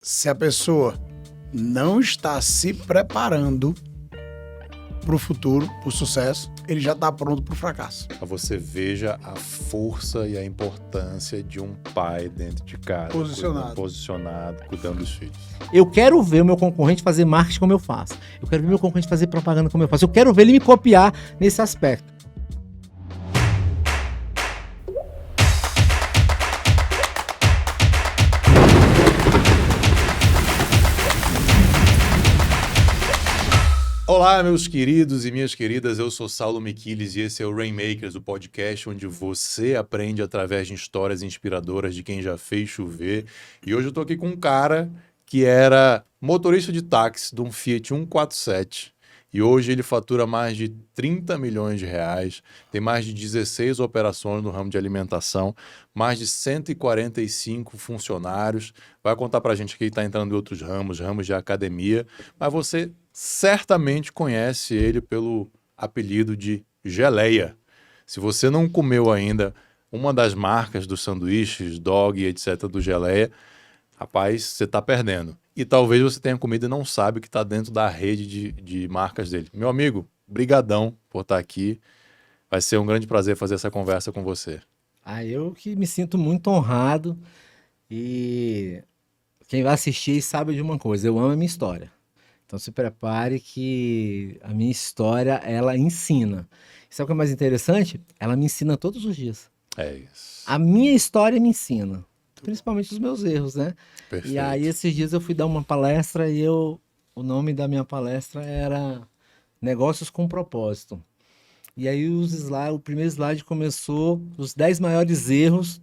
Se a pessoa não está se preparando para o futuro, para o sucesso, ele já está pronto para o fracasso. Você veja a força e a importância de um pai dentro de casa. Posicionado, cuidando dos filhos. Eu quero ver o meu concorrente fazer marketing como eu faço. Eu quero ver o meu concorrente fazer propaganda como eu faço. Eu quero ver ele me copiar nesse aspecto. Olá, meus queridos e minhas queridas, eu sou Saulo Miquiles e esse é o Rainmakers, o podcast onde você aprende através de histórias inspiradoras de quem já fez chover. E hoje eu tô aqui com um cara que era motorista de táxi de um Fiat 147 e hoje ele fatura mais de 30 milhões de reais, tem mais de 16 operações no ramo de alimentação, mais de 145 funcionários, vai contar pra gente que ele está entrando em outros ramos de academia, mas você certamente conhece ele pelo apelido de Geleia. Se você não comeu ainda uma das marcas dos sanduíches, dog, etc. do Geleia, rapaz, você está perdendo. E talvez você tenha comido e não sabe que está dentro da rede de marcas dele. Meu amigo, brigadão por estar aqui. Vai ser um grande prazer fazer essa conversa com você. Eu que me sinto muito honrado e quem vai assistir sabe de uma coisa, eu amo a minha história. Então se prepare que a minha história, ela ensina. E sabe o que é mais interessante? Ela me ensina todos os dias. É isso. A minha história me ensina, principalmente os meus erros, né? Perfeito. E aí esses dias eu fui dar uma palestra e o nome da minha palestra era Negócios com Propósito. E aí o primeiro slide começou os 10 maiores erros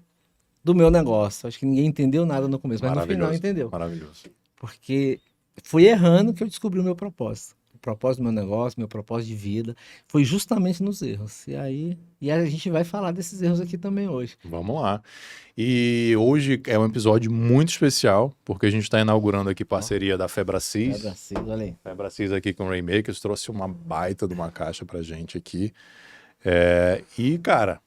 do meu negócio. Acho que ninguém entendeu nada no começo, mas no final entendeu. Maravilhoso. Porque foi errando que eu descobri o meu propósito. O propósito do meu negócio, meu propósito de vida, foi justamente nos erros. E a gente vai falar desses erros aqui também hoje. Vamos lá. E hoje é um episódio muito especial, porque a gente está inaugurando aqui parceria da Febracis. Febracis, olha aí. Febracis aqui com o Rainmakers, trouxe uma baita de uma caixa pra gente aqui. E, cara,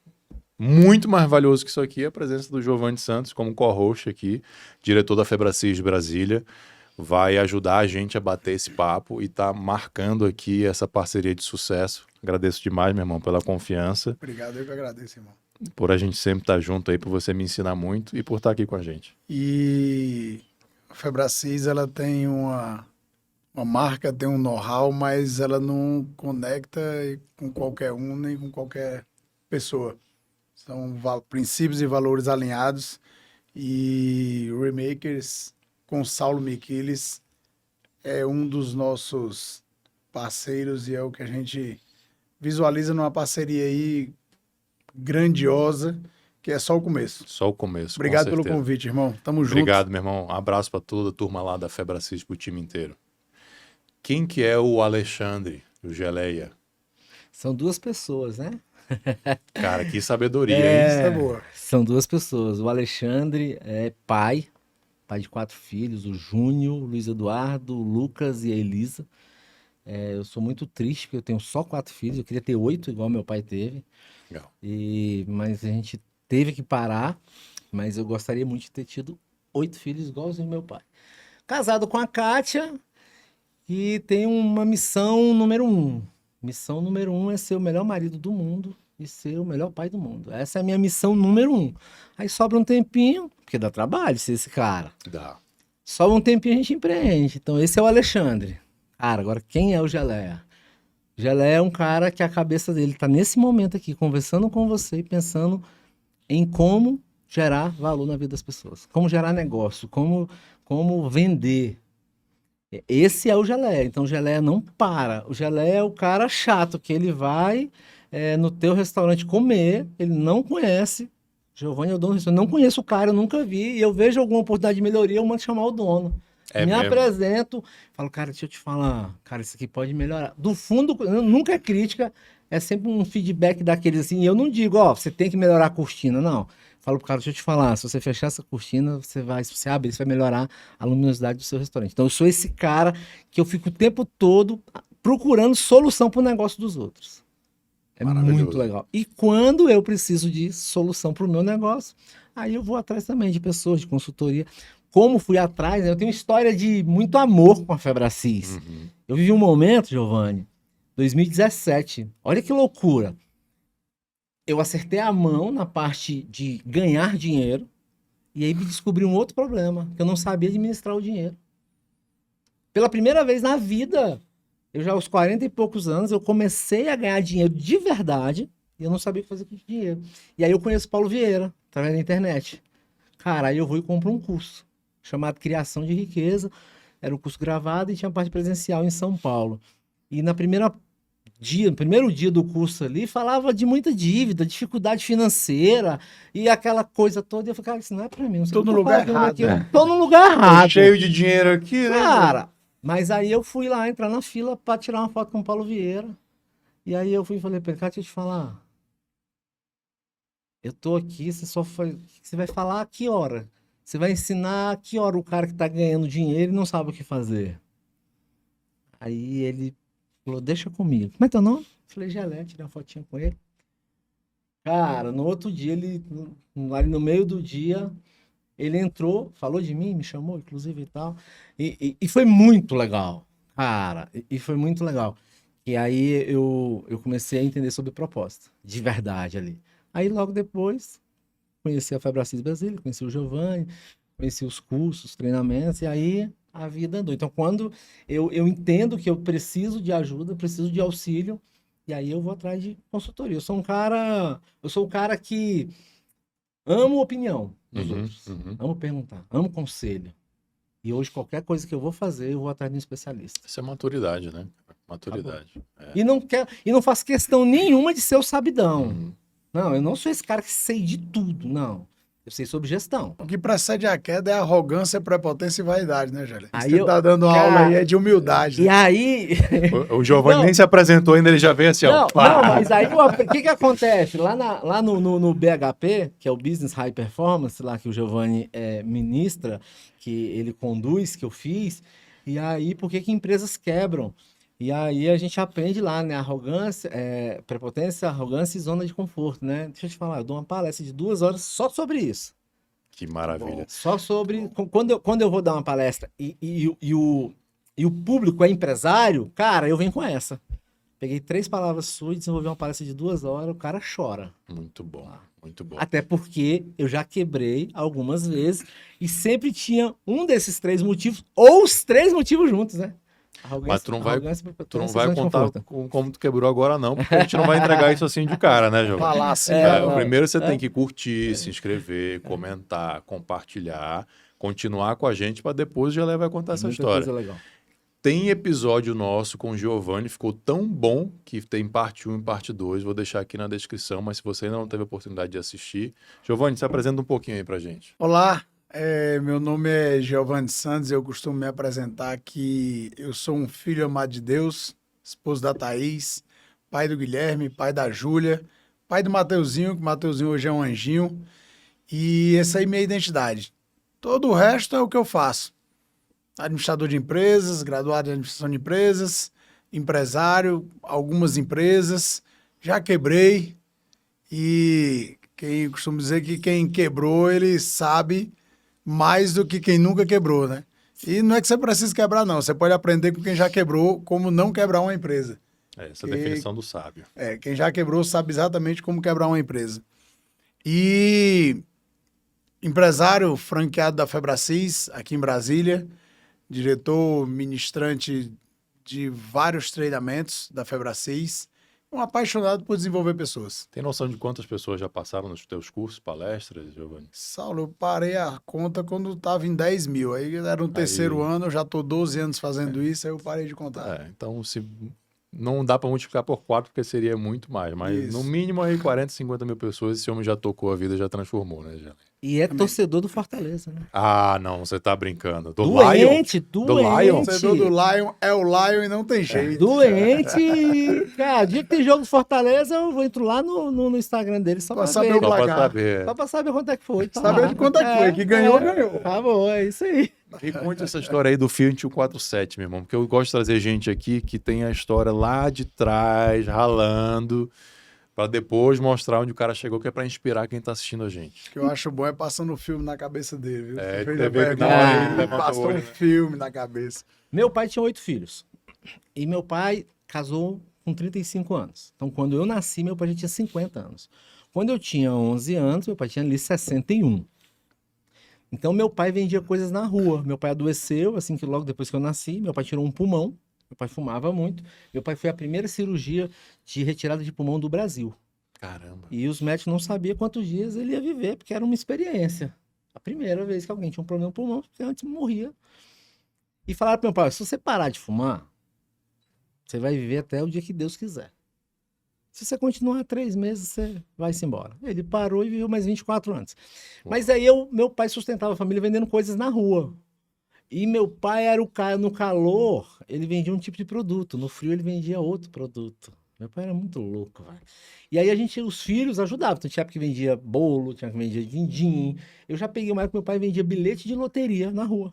muito mais valioso que isso aqui é a presença do Giovanni Santos como co-host aqui, diretor da Febracis de Brasília. Vai ajudar a gente a bater esse papo e tá marcando aqui essa parceria de sucesso. Agradeço demais, meu irmão, pela confiança. Obrigado, eu que agradeço, irmão. Por a gente sempre estar junto aí, por você me ensinar muito e por estar aqui com a gente. E a Febracis, ela tem uma marca, tem um know-how, mas ela não conecta com qualquer um, nem com qualquer pessoa. São princípios e valores alinhados. E o Rainmakers, com Saulo Miquiles, é um dos nossos parceiros e é o que a gente visualiza numa parceria aí grandiosa, que é só o começo. Só o começo. Obrigado pelo convite, irmão. Tamo junto. Obrigado, meu irmão. Um abraço para toda a turma lá da Febracis, pro time inteiro. Quem que é o Alexandre, o Geleia? São duas pessoas, né? Cara, que sabedoria, Isso é boa. São duas pessoas. O Alexandre é pai de 4 filhos, o Júnior, o Luiz Eduardo, o Lucas e a Elisa. Eu sou muito triste porque eu tenho só 4 filhos, eu queria ter 8 igual meu pai teve. Legal. Mas a gente teve que parar, mas eu gostaria muito de ter tido 8 filhos igualzinho meu pai. Casado com a Kátia e tenho uma missão número 1. Missão número 1 é ser o melhor marido do mundo e ser o melhor pai do mundo. Essa é a minha missão número 1. Aí sobra um tempinho, porque dá trabalho ser esse cara. Dá. Sobra um tempinho a gente empreende. Então esse é o Alexandre. Cara, agora quem é o Geleia? O Geleia é um cara que a cabeça dele tá nesse momento aqui, conversando com você e pensando em como gerar valor na vida das pessoas. Como gerar negócio, como vender. Esse é o Geleia. Então o Geleia não para. O Geleia é o cara chato, que ele vai no teu restaurante comer, ele não conhece. Giovanni é o dono do restaurante, não conheço o cara, eu nunca vi, e eu vejo alguma oportunidade de melhoria, eu mando chamar o dono. Apresento, falo, cara, deixa eu te falar, cara, isso aqui pode melhorar. Do fundo, nunca é crítica, é sempre um feedback daqueles assim, e eu não digo, você tem que melhorar a cortina, não. Falo pro cara, deixa eu te falar, se você fechar essa cortina, se você abrir, você vai melhorar a luminosidade do seu restaurante. Então eu sou esse cara que eu fico o tempo todo procurando solução pro negócio dos outros. É muito legal. E quando eu preciso de solução para o meu negócio, aí eu vou atrás também de pessoas, de consultoria, como fui atrás, né? Eu tenho uma história de muito amor com a Febracis. Eu vivi um momento, Giovanni, 2017. Olha que loucura. Eu acertei a mão na parte de ganhar dinheiro e aí me descobri um outro problema, que eu não sabia administrar o dinheiro. Pela primeira vez na vida, eu já aos 40 e poucos anos, eu comecei a ganhar dinheiro de verdade e eu não sabia o que fazer com o dinheiro. E aí eu conheço Paulo Vieira, através da internet. Cara, aí eu vou e compro um curso chamado Criação de Riqueza. Era um curso gravado e tinha parte presencial em São Paulo. E no primeiro dia do curso ali, falava de muita dívida, dificuldade financeira e aquela coisa toda. E eu falei, cara, isso não é pra mim. Não sei Tô o que no eu tô lugar fazendo errado, aqui. né? Eu tô no lugar errado. Cheio de dinheiro aqui, né? Cara, mas aí eu fui lá entrar na fila pra tirar uma foto com o Paulo Vieira. E aí eu fui e falei pra ele, cara, deixa eu te falar. Eu tô aqui, você vai falar a que hora? Você vai ensinar a que hora o cara que tá ganhando dinheiro e não sabe o que fazer. Aí ele falou, deixa comigo. Como é teu nome? Falei, Gelé, tirei uma fotinha com ele. Cara, no outro dia, ali no meio do dia, ele entrou, falou de mim, me chamou, inclusive, e tal. E foi muito legal, cara. E foi muito legal. E aí eu comecei a entender sobre proposta, de verdade ali. Aí logo depois, conheci a Febracis Brasília, conheci o Giovanni, conheci os cursos, treinamentos, e aí a vida andou. Então, quando eu entendo que eu preciso de ajuda, preciso de auxílio, e aí eu vou atrás de consultoria. Eu sou um cara que amo opinião dos outros, amo perguntar, amo conselho. E hoje, qualquer coisa que eu vou fazer, eu vou atrás de um especialista. Isso é maturidade, né? Maturidade. E não faço questão nenhuma de ser o sabidão. Não, eu não sou esse cara que sei de tudo, não. Eu sei sobre gestão. O que precede a queda é arrogância, prepotência e vaidade, né, Gelé? Aí Você tá dando cara, aula aí é de humildade. E né? aí... O Giovanni nem se apresentou ainda, ele já veio assim, ó. Não, mas aí o que acontece? Lá no BHP, que é o Business High Performance, lá que o Giovanni ministra, que ele conduz, que eu fiz, e aí por que empresas quebram? E aí a gente aprende lá, né? Arrogância, prepotência, arrogância e zona de conforto, né? Deixa eu te falar, eu dou uma palestra de 2 horas só sobre isso. Que maravilha. Só sobre... Quando eu vou dar uma palestra e o público é empresário, cara, eu venho com essa. Peguei 3 palavras suas, desenvolvi uma palestra de 2 horas, o cara chora. Muito bom, muito bom. Até porque eu já quebrei algumas vezes e sempre tinha um desses 3 motivos, ou os 3 motivos juntos, né? Mas tu não vai contar como tu quebrou agora, não, porque a gente não vai entregar isso assim de cara, né, Giovanni? Falar assim, primeiro você tem que curtir, se inscrever, comentar, compartilhar, continuar com a gente para depois já vai contar essa história. Coisa legal. Tem episódio nosso com o Giovanni, ficou tão bom que tem parte 1 e parte 2, vou deixar aqui na descrição, mas se você ainda não teve a oportunidade de assistir, Giovanni, se apresenta um pouquinho aí pra gente. Olá, meu nome é Giovanni Santos, eu costumo me apresentar que eu sou um filho amado de Deus, esposo da Thaís, pai do Guilherme, pai da Júlia, pai do Mateuzinho, que o Mateuzinho hoje é um anjinho, e essa aí é minha identidade. Todo o resto é o que eu faço. Administrador de empresas, graduado em administração de empresas, empresário, algumas empresas, já quebrei, e quem costuma dizer que quem quebrou, ele sabe mais do que quem nunca quebrou, né? E não é que você precisa quebrar, não. Você pode aprender com quem já quebrou como não quebrar uma empresa. Essa é a definição do sábio. Quem já quebrou sabe exatamente como quebrar uma empresa. E empresário franqueado da Febracis, aqui em Brasília, diretor ministrante de vários treinamentos da Febracis, um apaixonado por desenvolver pessoas. Tem noção de quantas pessoas já passaram nos teus cursos, palestras, Giovanni? Saulo, eu parei a conta quando estava em 10 mil. Aí era no terceiro ano, eu já estou 12 anos fazendo isso, aí eu parei de contar. Então, se não dá para multiplicar por 4, porque seria muito mais. Mas Isso. no mínimo aí 40, 50 mil pessoas, esse homem já tocou a vida, já transformou, né, Giovanni? E é torcedor do Fortaleza, né? Ah, não, você tá brincando. Do Doente. Do Lion? O torcedor do Lion é o Lion e não tem jeito. Doente. Cara, o dia que tem jogo do Fortaleza, eu entro lá no Instagram dele só pra saber ver. o Só pra placar. saber. Só pra saber quanto é que foi. Tá Saber lá. de quanto é que foi, que ganhou, ganhou. Tá bom, é isso aí. E conte essa história aí do Fiat 147, meu irmão, porque eu gosto de trazer gente aqui que tem a história lá de trás, ralando, Pra depois mostrar onde o cara chegou, que é pra inspirar quem tá assistindo a gente. O que eu acho bom é passando o filme na cabeça dele, viu? É, Você fez você a vê que pergunta, na hora ele ele levanta o passou olho, um né? filme na cabeça. Meu pai tinha 8 filhos. E meu pai casou com 35 anos. Então, quando eu nasci, meu pai já tinha 50 anos. Quando eu tinha 11 anos, meu pai tinha ali 61. Então, meu pai vendia coisas na rua. Meu pai adoeceu, assim que logo depois que eu nasci. Meu pai tirou um pulmão. Meu pai fumava muito. Meu pai foi a primeira cirurgia de retirada de pulmão do Brasil. Caramba. E os médicos não sabiam quantos dias ele ia viver, porque era uma experiência. A primeira vez que alguém tinha um problema no pulmão, porque antes morria. E falaram para meu pai, se você parar de fumar, você vai viver até o dia que Deus quiser. Se você continuar 3 meses, você vai-se embora. Ele parou e viveu mais 24 anos. Mas aí meu pai sustentava a família vendendo coisas na rua. E meu pai era o cara, no calor, ele vendia um tipo de produto, no frio ele vendia outro produto. Meu pai era muito louco, velho. E aí os filhos ajudavam. Então tinha época que vendia bolo, tinha época que vendia din-din. Eu já peguei uma época que meu pai vendia bilhete de loteria na rua.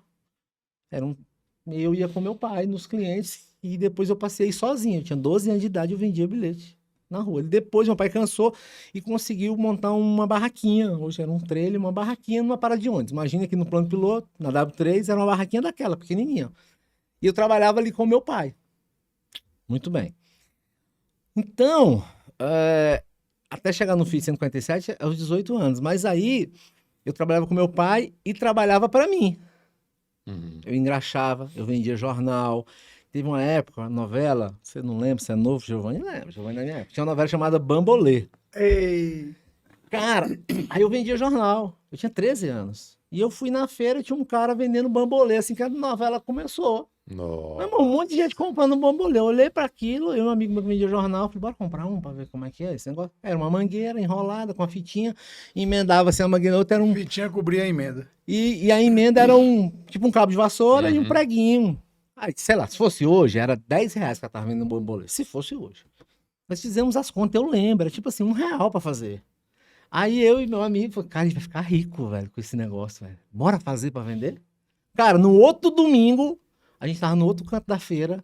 Eu ia com meu pai nos clientes e depois eu passei sozinho. Eu tinha 12 anos de idade, eu vendia bilhete na rua. Depois meu pai cansou e conseguiu montar uma barraquinha. Hoje era um trailer, uma barraquinha numa parada de ônibus. Imagina que no plano piloto, na W3, era uma barraquinha daquela, pequenininha. E eu trabalhava ali com meu pai. Muito bem. Então, até chegar no FII 147, aos 18 anos. Mas aí, eu trabalhava com meu pai e trabalhava para mim. Uhum. Eu engraxava, eu vendia jornal. Teve uma época, uma novela, você não lembra, você é novo, Giovanni? Lembra, Giovanni da minha época. Tinha uma novela chamada Bambolê. Ei, Cara, aí eu vendia jornal. Eu tinha 13 anos. E eu fui na feira e tinha um cara vendendo bambolê, assim que a novela começou. Meu Nossa. irmão, um monte de gente comprando bambolê. Eu olhei para aquilo, eu e um amigo meu que vendia jornal, falei, bora comprar um para ver como é que é esse negócio. Era uma mangueira enrolada com a fitinha, emendava assim a mangueira, outra era um... Fitinha cobria a emenda. E a emenda era tipo um cabo de vassoura e um preguinho. Aí, sei lá, se fosse hoje, era R$10 que eu tava vendendo um bambolê. Se fosse hoje. Nós fizemos as contas, eu lembro, era tipo assim, R$1 para fazer. Aí eu e meu amigo falamos, cara, a gente vai ficar rico, velho, com esse negócio, velho. Bora fazer para vender? Cara, no outro domingo, a gente tava no outro canto da feira,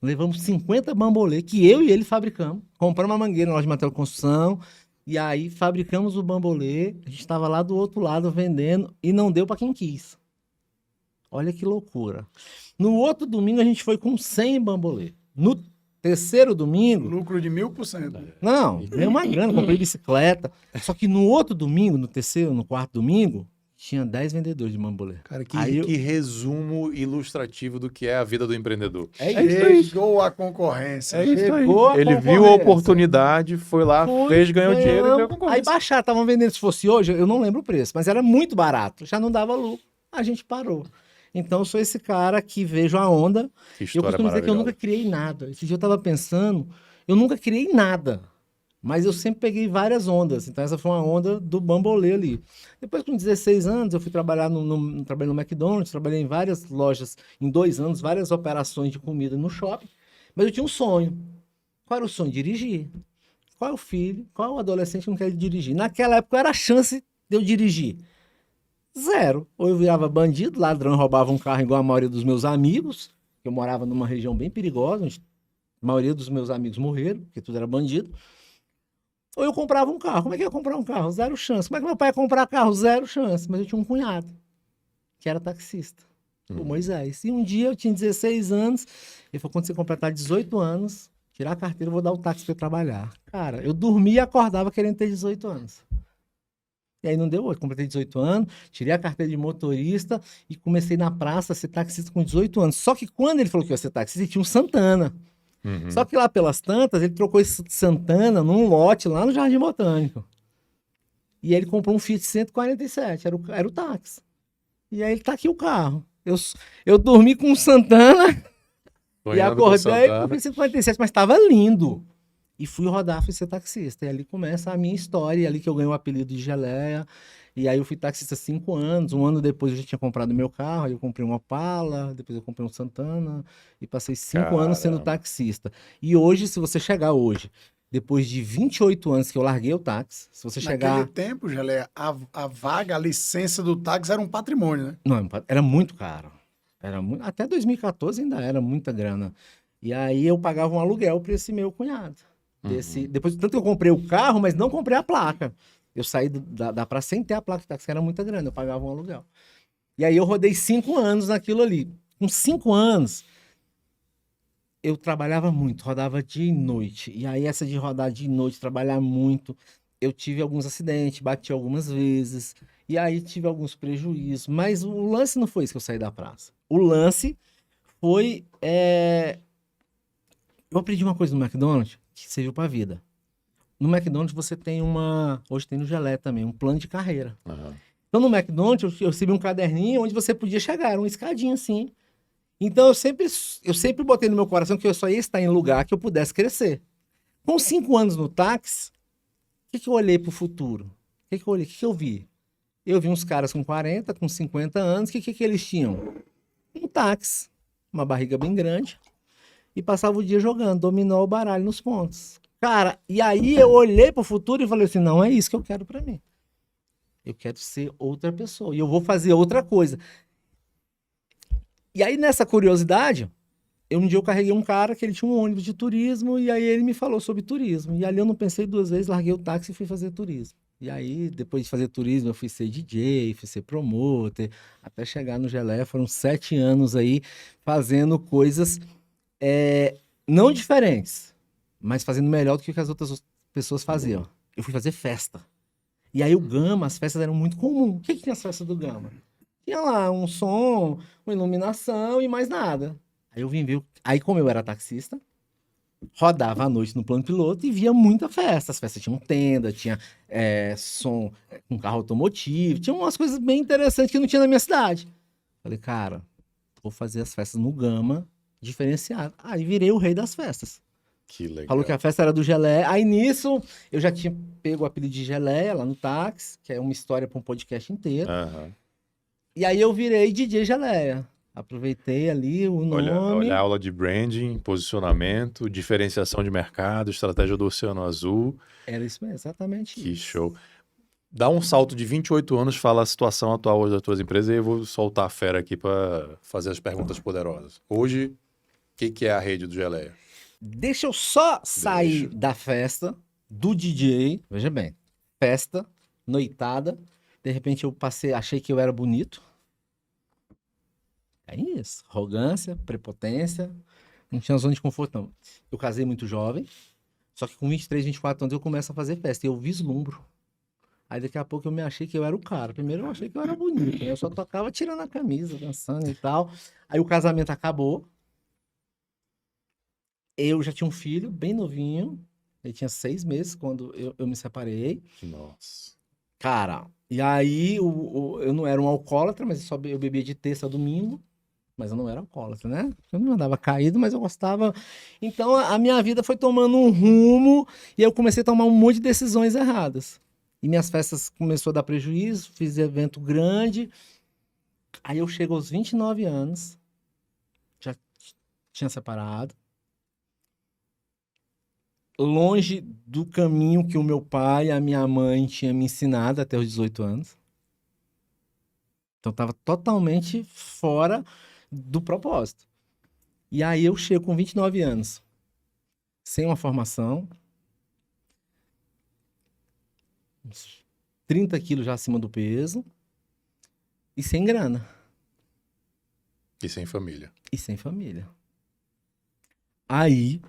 levamos 50 bambolê, que eu e ele fabricamos. Compramos uma mangueira na loja de material de construção, e aí fabricamos o bambolê, a gente estava lá do outro lado vendendo, e não deu para quem quis. Olha que loucura. No outro domingo, a gente foi com 100 bambolê. No terceiro domingo... Lucro de 1000%. Não, dei uma grana, comprei bicicleta. Só que no outro domingo, no terceiro, no quarto domingo, tinha 10 vendedores de bambolê. Cara, Aí que resumo ilustrativo do que é a vida do empreendedor. Chegou a concorrência. É isso aí. Chegou a Ele viu a concorrência. oportunidade, foi lá, fez, ganhou dinheiro e veio a Aí concorrência. baixaram, estavam vendendo, se fosse hoje, eu não lembro o preço, mas era muito barato, já não dava lucro. A gente parou. Então eu sou esse cara que vejo a onda. Que Eu história costumo dizer que eu maravilhosa. nunca criei nada. Esse dia eu tava pensando, eu nunca criei nada. Mas eu sempre peguei várias ondas. Então essa foi uma onda do bambolê ali. Depois, com 16 anos, eu fui trabalhar trabalhei no McDonald's, trabalhei em várias lojas, em 2 anos, várias operações de comida no shopping. Mas eu tinha um sonho. Qual era o sonho? Dirigir. Qual é o filho? Qual é o adolescente que não quer dirigir? Naquela época era a chance de eu dirigir. 0. Ou eu virava bandido, ladrão, roubava um carro igual a maioria dos meus amigos, que eu morava numa região bem perigosa, onde a maioria dos meus amigos morreram, porque tudo era bandido. Ou eu comprava um carro. Como é que eu ia comprar um carro? 0 chance. Como é que meu pai ia comprar carro? 0 chance. Mas eu tinha um cunhado, que era taxista, o Moisés. E um dia eu tinha 16 anos, ele falou, quando você completar 18 anos, tirar a carteira, eu vou dar o táxi para eu trabalhar. Cara, eu dormia e acordava querendo ter 18 anos. E aí não deu outro. Completei 18 anos, tirei a carteira de motorista e comecei na praça a ser taxista com 18 anos. Só que quando ele falou que ia ser taxista, ele tinha um Santana. Só que lá pelas tantas, ele trocou esse Santana num lote lá no Jardim Botânico. E aí ele comprou um Fiat 147, era o táxi. E aí ele tá aqui o carro. Eu dormi com um Santana e Sonhando com acordei com Santana. o Fiat 147, mas estava lindo. E fui rodar, fui ser taxista. E ali começa a minha história, e ali que eu ganhei o apelido de Geleia. E aí eu fui taxista 5 anos. Um ano depois eu já tinha comprado meu carro, aí eu comprei um Opala, depois eu comprei um Santana, e passei 5 anos sendo Caramba. taxista. E hoje, se você chegar hoje, depois de 28 anos que eu larguei o táxi, se você Naquele chegar... tempo, Gelé, a vaga, a licença do táxi era um patrimônio, né? Não, era muito caro. Até 2014 ainda era muita grana. E aí eu pagava um aluguel para esse meu cunhado. Depois, tanto que eu comprei o carro, mas não comprei a placa. Eu saí da praça sem ter a placa de táxi, que era muita grana, eu pagava um aluguel. E aí eu rodei 5 anos naquilo ali. Com 5 anos, eu trabalhava muito, rodava dia e noite. E aí essa de rodar dia e noite, trabalhar muito, eu tive alguns acidentes, bati algumas vezes, e aí tive alguns prejuízos. Mas o lance não foi isso que eu saí da praça. O lance foi... Eu aprendi uma coisa no McDonald's que serviu pra vida. No McDonald's você tem hoje tem no Gelé também, um plano de carreira. Aham. Então no McDonald's eu recebi um caderninho onde você podia chegar, era uma escadinha assim. Então eu sempre botei no meu coração que eu só ia estar em lugar que eu pudesse crescer. Com 5 anos no táxi, o que eu olhei pro futuro? O que eu olhei? O que eu vi? Eu vi uns caras com 40, com 50 anos, o que eles tinham? Um táxi, uma barriga bem grande, e passava o dia jogando dominó ou baralho nos pontos. Cara, e aí eu olhei pro futuro e falei assim, não é isso que eu quero pra mim. Eu quero ser outra pessoa, e eu vou fazer outra coisa. E aí nessa curiosidade, um dia eu carreguei um cara que ele tinha um ônibus de turismo, e aí ele me falou sobre turismo. E ali eu não pensei 2 vezes, larguei o táxi e fui fazer turismo. E aí, depois de fazer turismo, eu fui ser DJ, fui ser promoter, até chegar no Gelé, foram 7 anos aí fazendo coisas não diferentes, mas fazendo melhor do que as outras pessoas faziam. Eu fui fazer festa. E aí o Gama, as festas eram muito comuns. O que tinha as festas do Gama? Tinha lá um som, uma iluminação e mais nada. Aí eu vim ver. Aí, como eu era taxista, rodava à noite no plano piloto e via muita festa. As festas tinham tenda, tinha som com carro automotivo, tinha umas coisas bem interessantes que não tinha na minha cidade. Falei, cara, vou fazer as festas no Gama, diferenciado. Aí virei o rei das festas. Que legal. Falou que a festa era do Geleia. Aí nisso, eu já tinha pego o apelido de Geleia lá no táxi, que é uma história para um podcast inteiro. Aham. E aí eu virei DJ Geleia. Aproveitei ali o nome. Olha a aula de branding, posicionamento, diferenciação de mercado, estratégia do Oceano Azul. Era isso mesmo, exatamente Que isso. show. Dá um salto de 28 anos, fala a situação atual hoje das tuas empresas e eu vou soltar a fera aqui para fazer as perguntas poderosas. Hoje, o que é a rede do Geleia? Deixa eu só sair Deixa. da festa, do DJ. Veja bem, festa, noitada. De repente eu achei que eu era bonito. É isso. Arrogância, prepotência. Não tinha zona de conforto, não. Eu casei muito jovem. Só que com 23, 24 anos eu começo a fazer festa. E eu vislumbro. Aí daqui a pouco eu me achei que eu era o cara. Primeiro eu achei que eu era bonito. Né? Eu só tocava tirando a camisa, dançando e tal. Aí o casamento acabou. Eu já tinha um filho bem novinho. Ele tinha 6 meses quando eu me separei. Nossa. Cara, e aí eu não era um alcoólatra, mas eu bebia de terça a domingo. Mas eu não era alcoólatra, né? Eu não andava caído, mas eu gostava. Então a minha vida foi tomando um rumo e eu comecei a tomar um monte de decisões erradas. E minhas festas começou a dar prejuízo, fiz evento grande. Aí eu chego aos 29 anos, já tinha separado. Longe do caminho que o meu pai e a minha mãe tinham me ensinado até os 18 anos. Então eu tava totalmente fora do propósito. E aí eu chego com 29 anos, sem uma formação, uns 30 quilos já acima do peso e sem grana. E sem família. E sem família. Aí,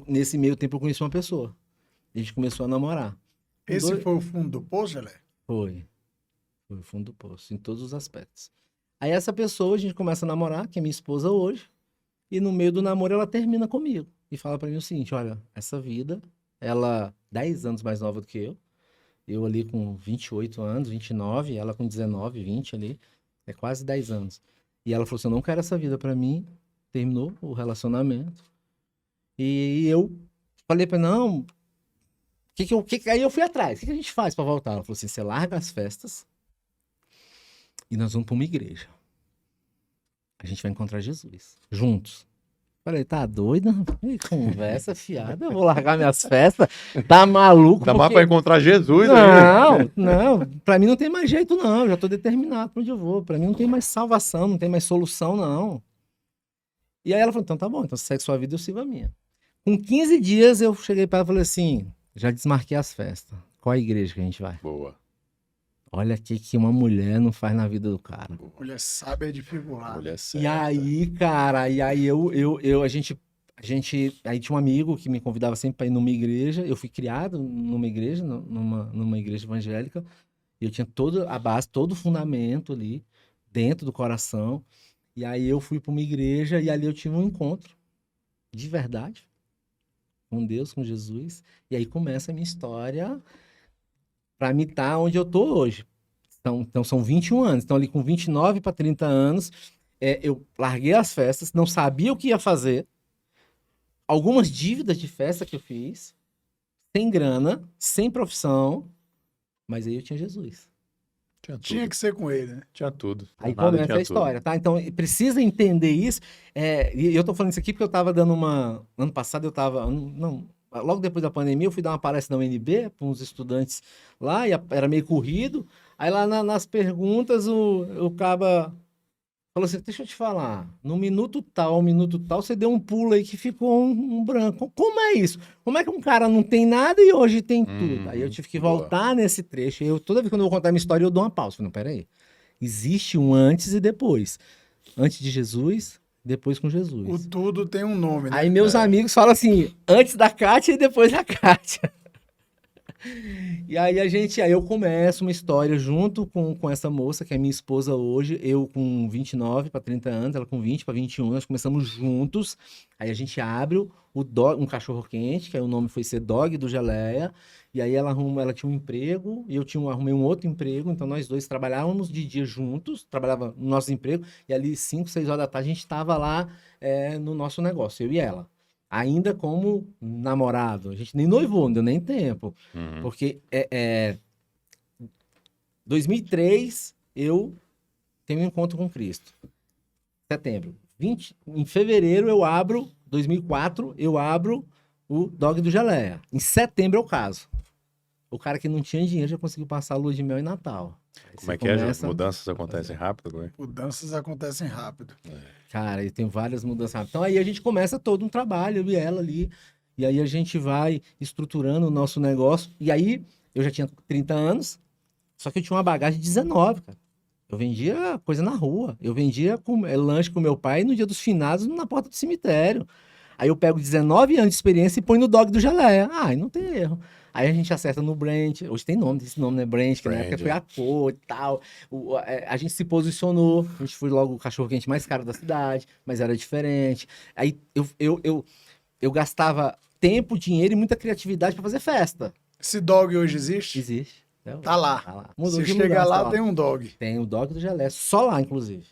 nesse meio tempo, eu conheci uma pessoa. A gente começou a namorar. Esse foi o fundo do poço, Gelé? Foi o fundo do poço, em todos os aspectos. Aí essa pessoa, a gente começa a namorar, que é minha esposa hoje, e no meio do namoro ela termina comigo. E fala pra mim o seguinte, olha, essa vida, ela 10 anos mais nova do que eu ali com 28 anos, 29, ela com 19, 20 ali, é quase 10 anos. E ela falou assim, eu não quero essa vida pra mim, terminou o relacionamento. E eu falei pra ela, não, aí eu fui atrás, o que a gente faz pra voltar? Ela falou assim, você larga as festas, e nós vamos para uma igreja. A gente vai encontrar Jesus. Juntos. Falei, tá doida? Que conversa fiada. Eu vou largar minhas festas. Tá maluco? Dá mais pra encontrar Jesus aí. Não. Pra mim não tem mais jeito, não. Eu já tô determinado pra onde eu vou. Pra mim não tem mais salvação, não tem mais solução, não. E aí ela falou, então tá bom. Então você segue sua vida e eu sigo a minha. Com 15 dias eu cheguei para ela e falei assim, já desmarquei as festas. Qual a igreja que a gente vai? Boa. Olha o que uma mulher não faz na vida do cara. Mulher sábia de figurar. Mulher E certa. aí, cara, a gente, aí tinha um amigo que me convidava sempre para ir numa igreja. Eu fui criado numa igreja, numa igreja evangélica. E eu tinha toda a base, todo o fundamento ali dentro do coração. E aí eu fui para uma igreja e ali eu tive um encontro de verdade com Deus, com Jesus. E aí começa a minha história para mim estar onde eu tô hoje. Então são 21 anos. Então ali com 29 para 30 anos, eu larguei as festas, não sabia o que ia fazer. Algumas dívidas de festa que eu fiz, sem grana, sem profissão, mas aí eu tinha Jesus. Tinha tudo. Tinha que ser com ele, né? Tinha tudo. Aí Nada começa tinha a história, tá? Então precisa entender isso. E eu tô falando isso aqui porque eu tava dando uma. Ano passado eu tava. Não, logo depois da pandemia, eu fui dar uma palestra na UNB para uns estudantes lá, e era meio corrido. Aí lá nas perguntas, o caba falou assim: deixa eu te falar, no minuto tal, você deu um pulo aí que ficou um branco. Como é isso? Como é que um cara não tem nada e hoje tem tudo? Aí eu tive que boa. voltar nesse trecho. Toda vez que eu vou contar minha história, eu dou uma pausa. Falei, não, peraí. Existe um antes e depois. Antes de Jesus, depois com Jesus. O tudo tem um nome, né? Aí meus amigos falam assim, antes da Kátia e depois da Kátia. E aí eu começo uma história junto com essa moça, que é minha esposa hoje, eu com 29 para 30 anos, ela com 20 para 21, nós começamos juntos. Aí a gente abre um cachorro quente, que aí o nome foi ser Dog do Geleia. E aí ela tinha um emprego, e eu arrumei um outro emprego, então nós dois trabalhávamos de dia juntos, trabalhava no nosso emprego, e ali 5, 6 horas da tarde a gente estava lá no nosso negócio, eu e ela. Ainda como namorado, a gente nem noivou, não deu nem tempo. Porque 2003 eu tenho um encontro com Cristo. Setembro. Em fevereiro 2004, eu abro o Dog do Geleia. Em setembro eu caso. O cara que não tinha dinheiro já conseguiu passar a lua de mel em Natal. Aí Como é você que é? começa- Mudanças acontecem rápido, né? Mudanças acontecem rápido. Cara, e tem várias mudanças rápidas. Então aí a gente começa todo um trabalho, eu e ela ali. E aí a gente vai estruturando o nosso negócio. E aí eu já tinha 30 anos, só que eu tinha uma bagagem de 19, cara. Eu vendia coisa na rua. Eu vendia lanche com meu pai no dia dos finados na porta do cemitério. Aí eu pego 19 anos de experiência e põe no Dog do Geleia. Aí não tem erro. Aí a gente acerta no brand. Hoje tem nome, esse nome, né? Brand, que na Brand, época foi a cor e tal. A gente se posicionou. A gente foi logo o cachorro-quente mais caro da cidade, mas era diferente. Aí eu gastava tempo, dinheiro e muita criatividade para fazer festa. Esse dog hoje existe? Existe. Tá lá. Tá lá. Se de chegar mudança, lá, ó. tem um dog. Tem o Dog do Geleia. Só lá, inclusive.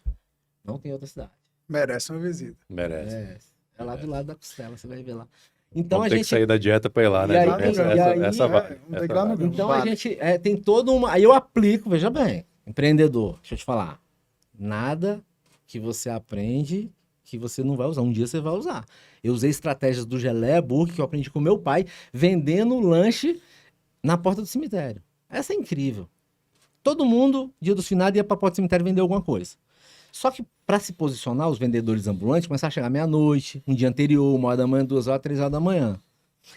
Não tem outra cidade. Merece uma visita. Merece. É lá do lado da costela, você vai ver lá. Então Vamos a ter gente. que sair da dieta pra ir lá, E né? aí, Essa- e essa- aí- essa vai. vamos ter que ir lá no Essa vai. Então Vale. a gente tem toda uma. Aí eu aplico, veja bem, empreendedor, deixa eu te falar. Nada que você aprende que você não vai usar. Um dia você vai usar. Eu usei estratégias do Geleia Burger que eu aprendi com meu pai, vendendo lanche na porta do cemitério. Essa é incrível. Todo mundo, dia dos finados, ia pra porta do cemitério vender alguma coisa. Só que para se posicionar, os vendedores ambulantes começaram a chegar meia-noite, um dia anterior, 1h da manhã, 2h, 3h da manhã.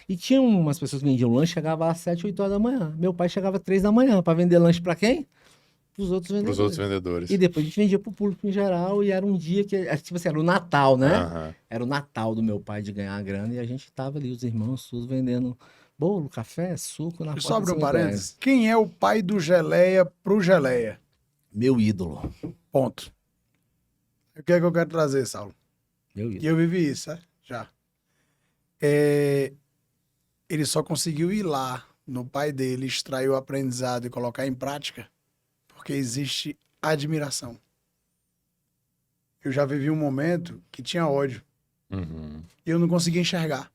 E tinha umas pessoas que vendiam lanche, chegava às 7, 8 horas da manhã. Meu pai chegava às 3 da manhã para vender lanche para quem? Para os outros Para vendedores. os outros vendedores. E depois a gente vendia para o público em geral e era um dia que, tipo assim, era o Natal, né? Aham. Era o Natal do meu pai de ganhar a grana e a gente tava ali, os irmãos, tudo vendendo bolo, café, suco na Deixa porta eu só do abrir um cemitério. parênteses. Quem é o pai do Geleia pro Geleia? Meu ídolo. Ponto. O que é que eu quero trazer, Saulo? Meu E ídolo. eu vivi isso, já. Ele só conseguiu ir lá no pai dele, extrair o aprendizado e colocar em prática porque existe admiração. Eu já vivi um momento que tinha ódio Uhum. e eu não conseguia enxergar.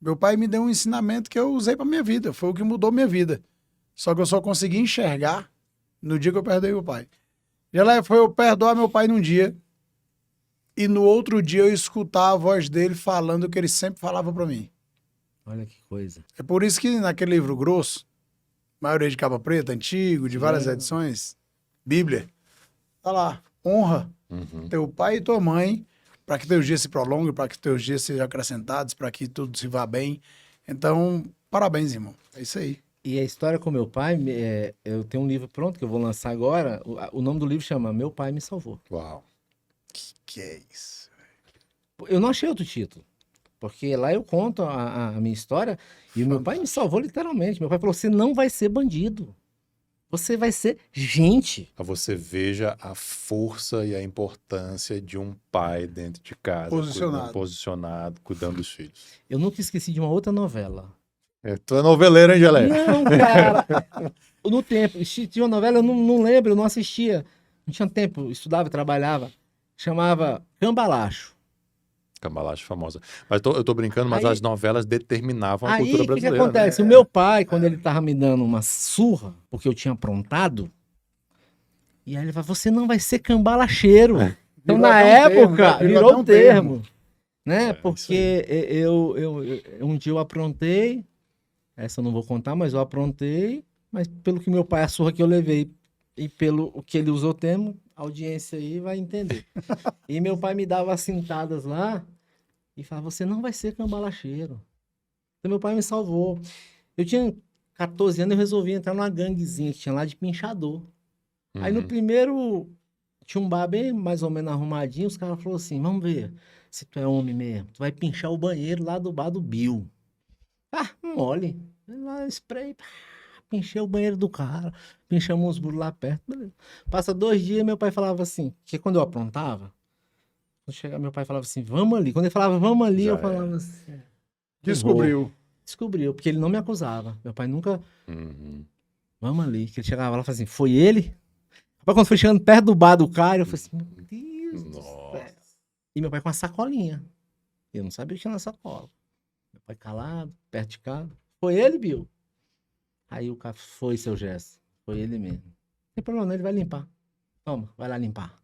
Meu pai me deu um ensinamento que eu usei pra minha vida, foi o que mudou minha vida. Só que eu só consegui enxergar no dia que eu perdoei meu pai. Geleia, foi eu perdoar meu pai num dia e no outro dia eu escutar a voz dele falando o que ele sempre falava pra mim. Olha que coisa. É por isso que naquele livro grosso, maioria de capa preta, antigo, de várias É. edições, Bíblia, tá lá, honra Uhum. teu pai e tua mãe para que teus dias se prolonguem, para que teus dias sejam acrescentados, para que tudo se vá bem. Então, parabéns, irmão. É isso aí. E a história com meu pai, eu tenho um livro pronto que eu vou lançar agora. O nome do livro chama Meu Pai Me Salvou. Uau. Que é isso? Eu não achei outro título, porque lá eu conto a minha história e o meu pai me salvou literalmente. Meu pai falou: você não vai ser bandido, você vai ser gente. Pra você veja a força e a importância de um pai dentro de casa. Posicionado, cuidando dos filhos. Eu nunca esqueci de uma outra novela. Tu é noveleiro, hein, Gelé? Não, cara. No tempo, tinha uma novela, eu não lembro, eu não assistia. Não tinha tempo, estudava, trabalhava. Chamava Cambalacho. Cambalacho famosa. Mas eu tô brincando, mas Aí- as novelas determinavam a Aí, cultura o que brasileira. acontece? O meu pai, quando ele tava me dando uma surra, porque eu tinha aprontado, e aí ele falou: você não vai ser cambalacheiro. Então, Virou na até um termo, época, né? Virou virou até um termo. né? É, Porque um dia eu aprontei, essa eu não vou contar, mas eu aprontei, mas pelo que meu pai, a surra que eu levei, e pelo o que ele usou o termo, a audiência aí vai entender. E meu pai me dava as cintadas lá e falava: você não vai ser cambalacheiro. Então meu pai me salvou. Eu tinha 14 anos, eu resolvi entrar numa ganguezinha que tinha lá de pinchador. Aí no Uhum. primeiro, tinha um bar bem mais ou menos arrumadinho, os caras falaram assim: vamos ver se tu é homem mesmo. Tu vai pinchar o banheiro lá do bar do Bill. Ah, mole. Lá, spray, pá, pinchei o banheiro do cara, pinchamos uns burros lá perto. Beleza. Passa 2 dias, meu pai falava assim, que quando eu aprontava, quando chegava, meu pai falava assim: vamos ali. Quando ele falava vamos ali, Já eu falava assim: Descobriu. descobriu, porque ele não me acusava. Meu pai nunca, Uhum. vamos ali. Que ele chegava lá e falava assim: foi ele? Rapaz, quando foi chegando perto do bar do cara, eu falei assim: meu Deus do Nossa. céu. E meu pai com uma sacolinha. Eu não sabia o que tinha na sacola. Meu pai calado, perto de casa. Foi ele, Bill? Aí o cara: foi, seu Gesso. Foi ele mesmo. Não tem problema, não, ele vai limpar. Toma, vai lá limpar.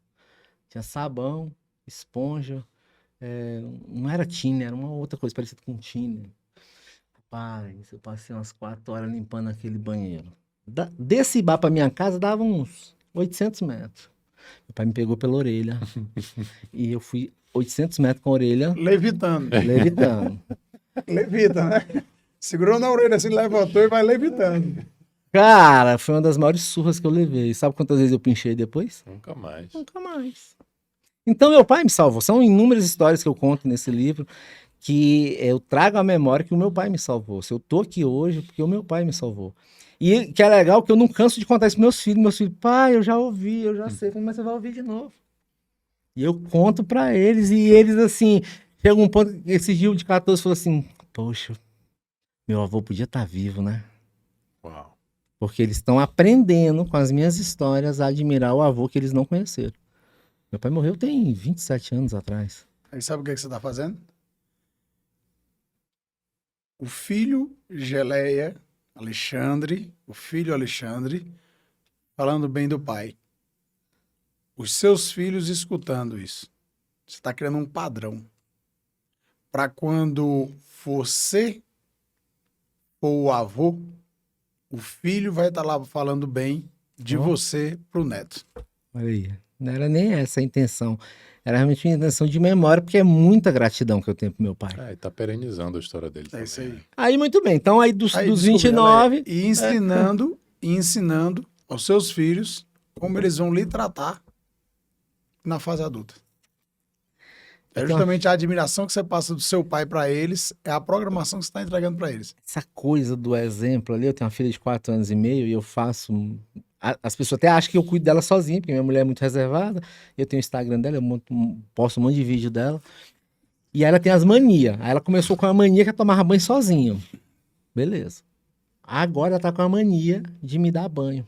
Tinha sabão, esponja. Não era tiner, era uma outra coisa parecida com tiner. Rapaz, eu passei umas 4 horas limpando aquele banheiro. Desse bar pra minha casa dava uns 800 metros. Meu pai me pegou pela orelha. E eu fui 800 metros com a orelha Levitando. levitando. Levita, né? Segurou na orelha assim, levantou e vai levitando. Cara, foi uma das maiores surras que eu levei. Sabe quantas vezes eu pinchei depois? Nunca mais. Nunca mais. Então, meu pai me salvou. São inúmeras histórias que eu conto nesse livro que eu trago à memória que o meu pai me salvou. Se eu tô aqui hoje, é porque o meu pai me salvou. E que é legal que eu não canso de contar isso pros meus filhos. Meus filhos: pai, eu já ouvi, eu já sei, mas você vai ouvir de novo. E eu conto pra eles, e eles, assim, chega um ponto, esse Gil de 14 falou assim: poxa, meu avô podia estar vivo, né? Uau. Porque eles estão aprendendo com as minhas histórias a admirar o avô que eles não conheceram. Meu pai morreu tem 27 anos atrás. Aí sabe o que você tá fazendo? O filho Geleia, Alexandre, o filho Alexandre, falando bem do pai. Os seus filhos escutando isso. Você está criando um padrão. Para quando você for o avô, o filho vai estar lá falando bem de Ó. você pro neto. Olha aí. Não era nem essa a intenção. Era realmente uma intenção de memória, porque é muita gratidão que eu tenho pro meu pai. E tá perenizando a história dele É também. isso aí. né? Aí, muito bem. Então, aí dos Aí, 29... e ensinando aos seus filhos como eles vão lhe tratar na fase adulta. É Então, justamente a admiração que você passa do seu pai para eles, é a programação que você está entregando para eles. essa coisa do exemplo ali, eu tenho uma filha de 4 anos e meio e eu faço... As pessoas até acham que eu cuido dela sozinho, porque minha mulher é muito reservada. Eu tenho o Instagram dela, posto um monte de vídeo dela. E aí ela tem as manias. Aí ela começou com a mania que ela tomava banho sozinho. Beleza. Agora ela tá com a mania de me dar banho.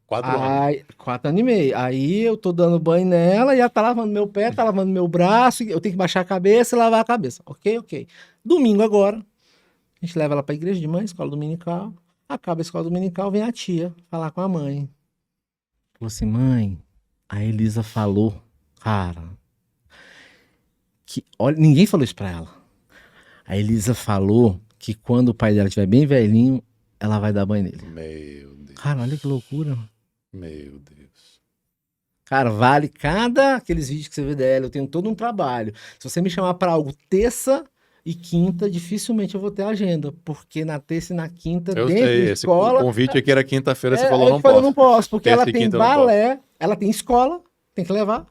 4 anos. Aí, 4 anos e meio. Aí eu tô dando banho nela e ela tá lavando meu pé, tá lavando meu braço. Eu tenho que baixar a cabeça e lavar a cabeça. Ok. Domingo agora, a gente leva ela pra igreja de manhã, escola dominical. Acaba a escola dominical, vem a tia falar com a mãe. Falou assim: mãe, a Elisa falou, cara, que... Olha, ninguém falou isso pra ela. A Elisa falou que quando o pai dela estiver bem velhinho, ela vai dar banho nele. Meu Deus. Cara, olha que loucura. Meu Deus. Cara, vale cada aqueles vídeos que você vê dela, eu tenho todo um trabalho. Se você me chamar para algo terça e quinta, dificilmente eu vou ter agenda, porque na terça e na quinta, Eu dentro sei, da esse escola... convite aqui era quinta-feira, você falou eu não falei, eu posso. não posso, porque Terça ela e tem quinta eu não balé, ela tem escola, tem que levar.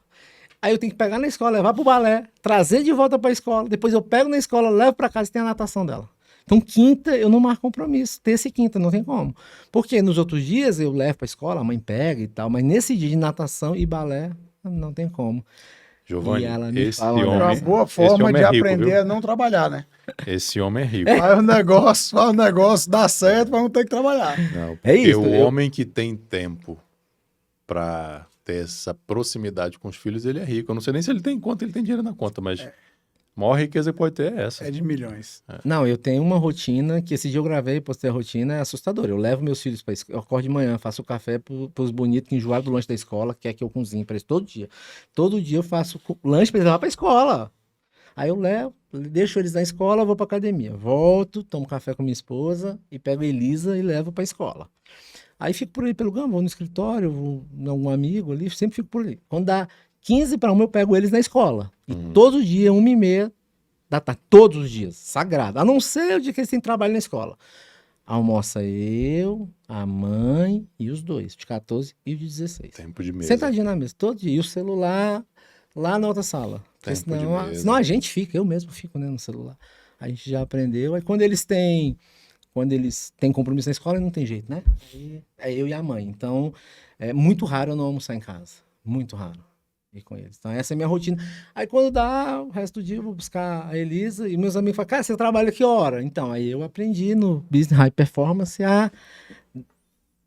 Aí eu tenho que pegar na escola, levar pro balé, trazer de volta pra escola, depois eu pego na escola, levo pra casa e tem a natação dela. Então, quinta, eu não marco compromisso. Terça e quinta, não tem como. Porque nos outros dias eu levo pra escola, a mãe pega e tal, mas nesse dia de natação e balé, não tem como. Giovanni, E ela me esse fala, É uma homem, boa esse forma homem de é rico, aprender viu? a não trabalhar, né? Esse homem é rico. Faz o negócio, dá certo, mas não tem que trabalhar. Não, É porque isso, o eu- homem que tem tempo pra ter essa proximidade com os filhos, ele é rico. Eu não sei nem se ele tem conta, ele tem dinheiro na conta, mas a maior riqueza que pode ter é essa. É de milhões. Não, eu tenho uma rotina que esse dia eu gravei, postei a rotina, é assustadora. Eu levo meus filhos para escola, eu acordo de manhã, faço café pros bonitos que enjoaram do lanche da escola, que é que eu cozinho para eles todo dia. Todo dia eu faço lanche para eles levar para escola. Aí eu levo, deixo eles na escola, vou para academia. Volto, tomo café com minha esposa e pego a Elisa e levo para escola. Aí fico por aí pelo Gama, vou no escritório, vou em algum amigo ali, sempre fico por ali. Quando dá 15 para 1, eu pego eles na escola. E todo dia, 1h30 da tarde, todos os dias, sagrado. A não ser o dia que eles têm trabalho na escola. Almoça eu, a mãe e os dois, de 14 e o de 16. Tempo de mesa. Sentadinho na mesa, todo dia. E o celular lá na outra sala. Porque Tempo de senão, mesa. senão a gente fica, eu mesmo fico, né, no celular. A gente já aprendeu. Aí quando eles têm compromisso na escola, não tem jeito, né? Aí é eu e a mãe. Então, é muito raro eu não almoçar em casa. Muito raro ir com eles. Então, essa é a minha rotina. Aí, quando dá, o resto do dia eu vou buscar a Elisa e meus amigos falam, cara, você trabalha que hora? Então, aí eu aprendi no Business High Performance a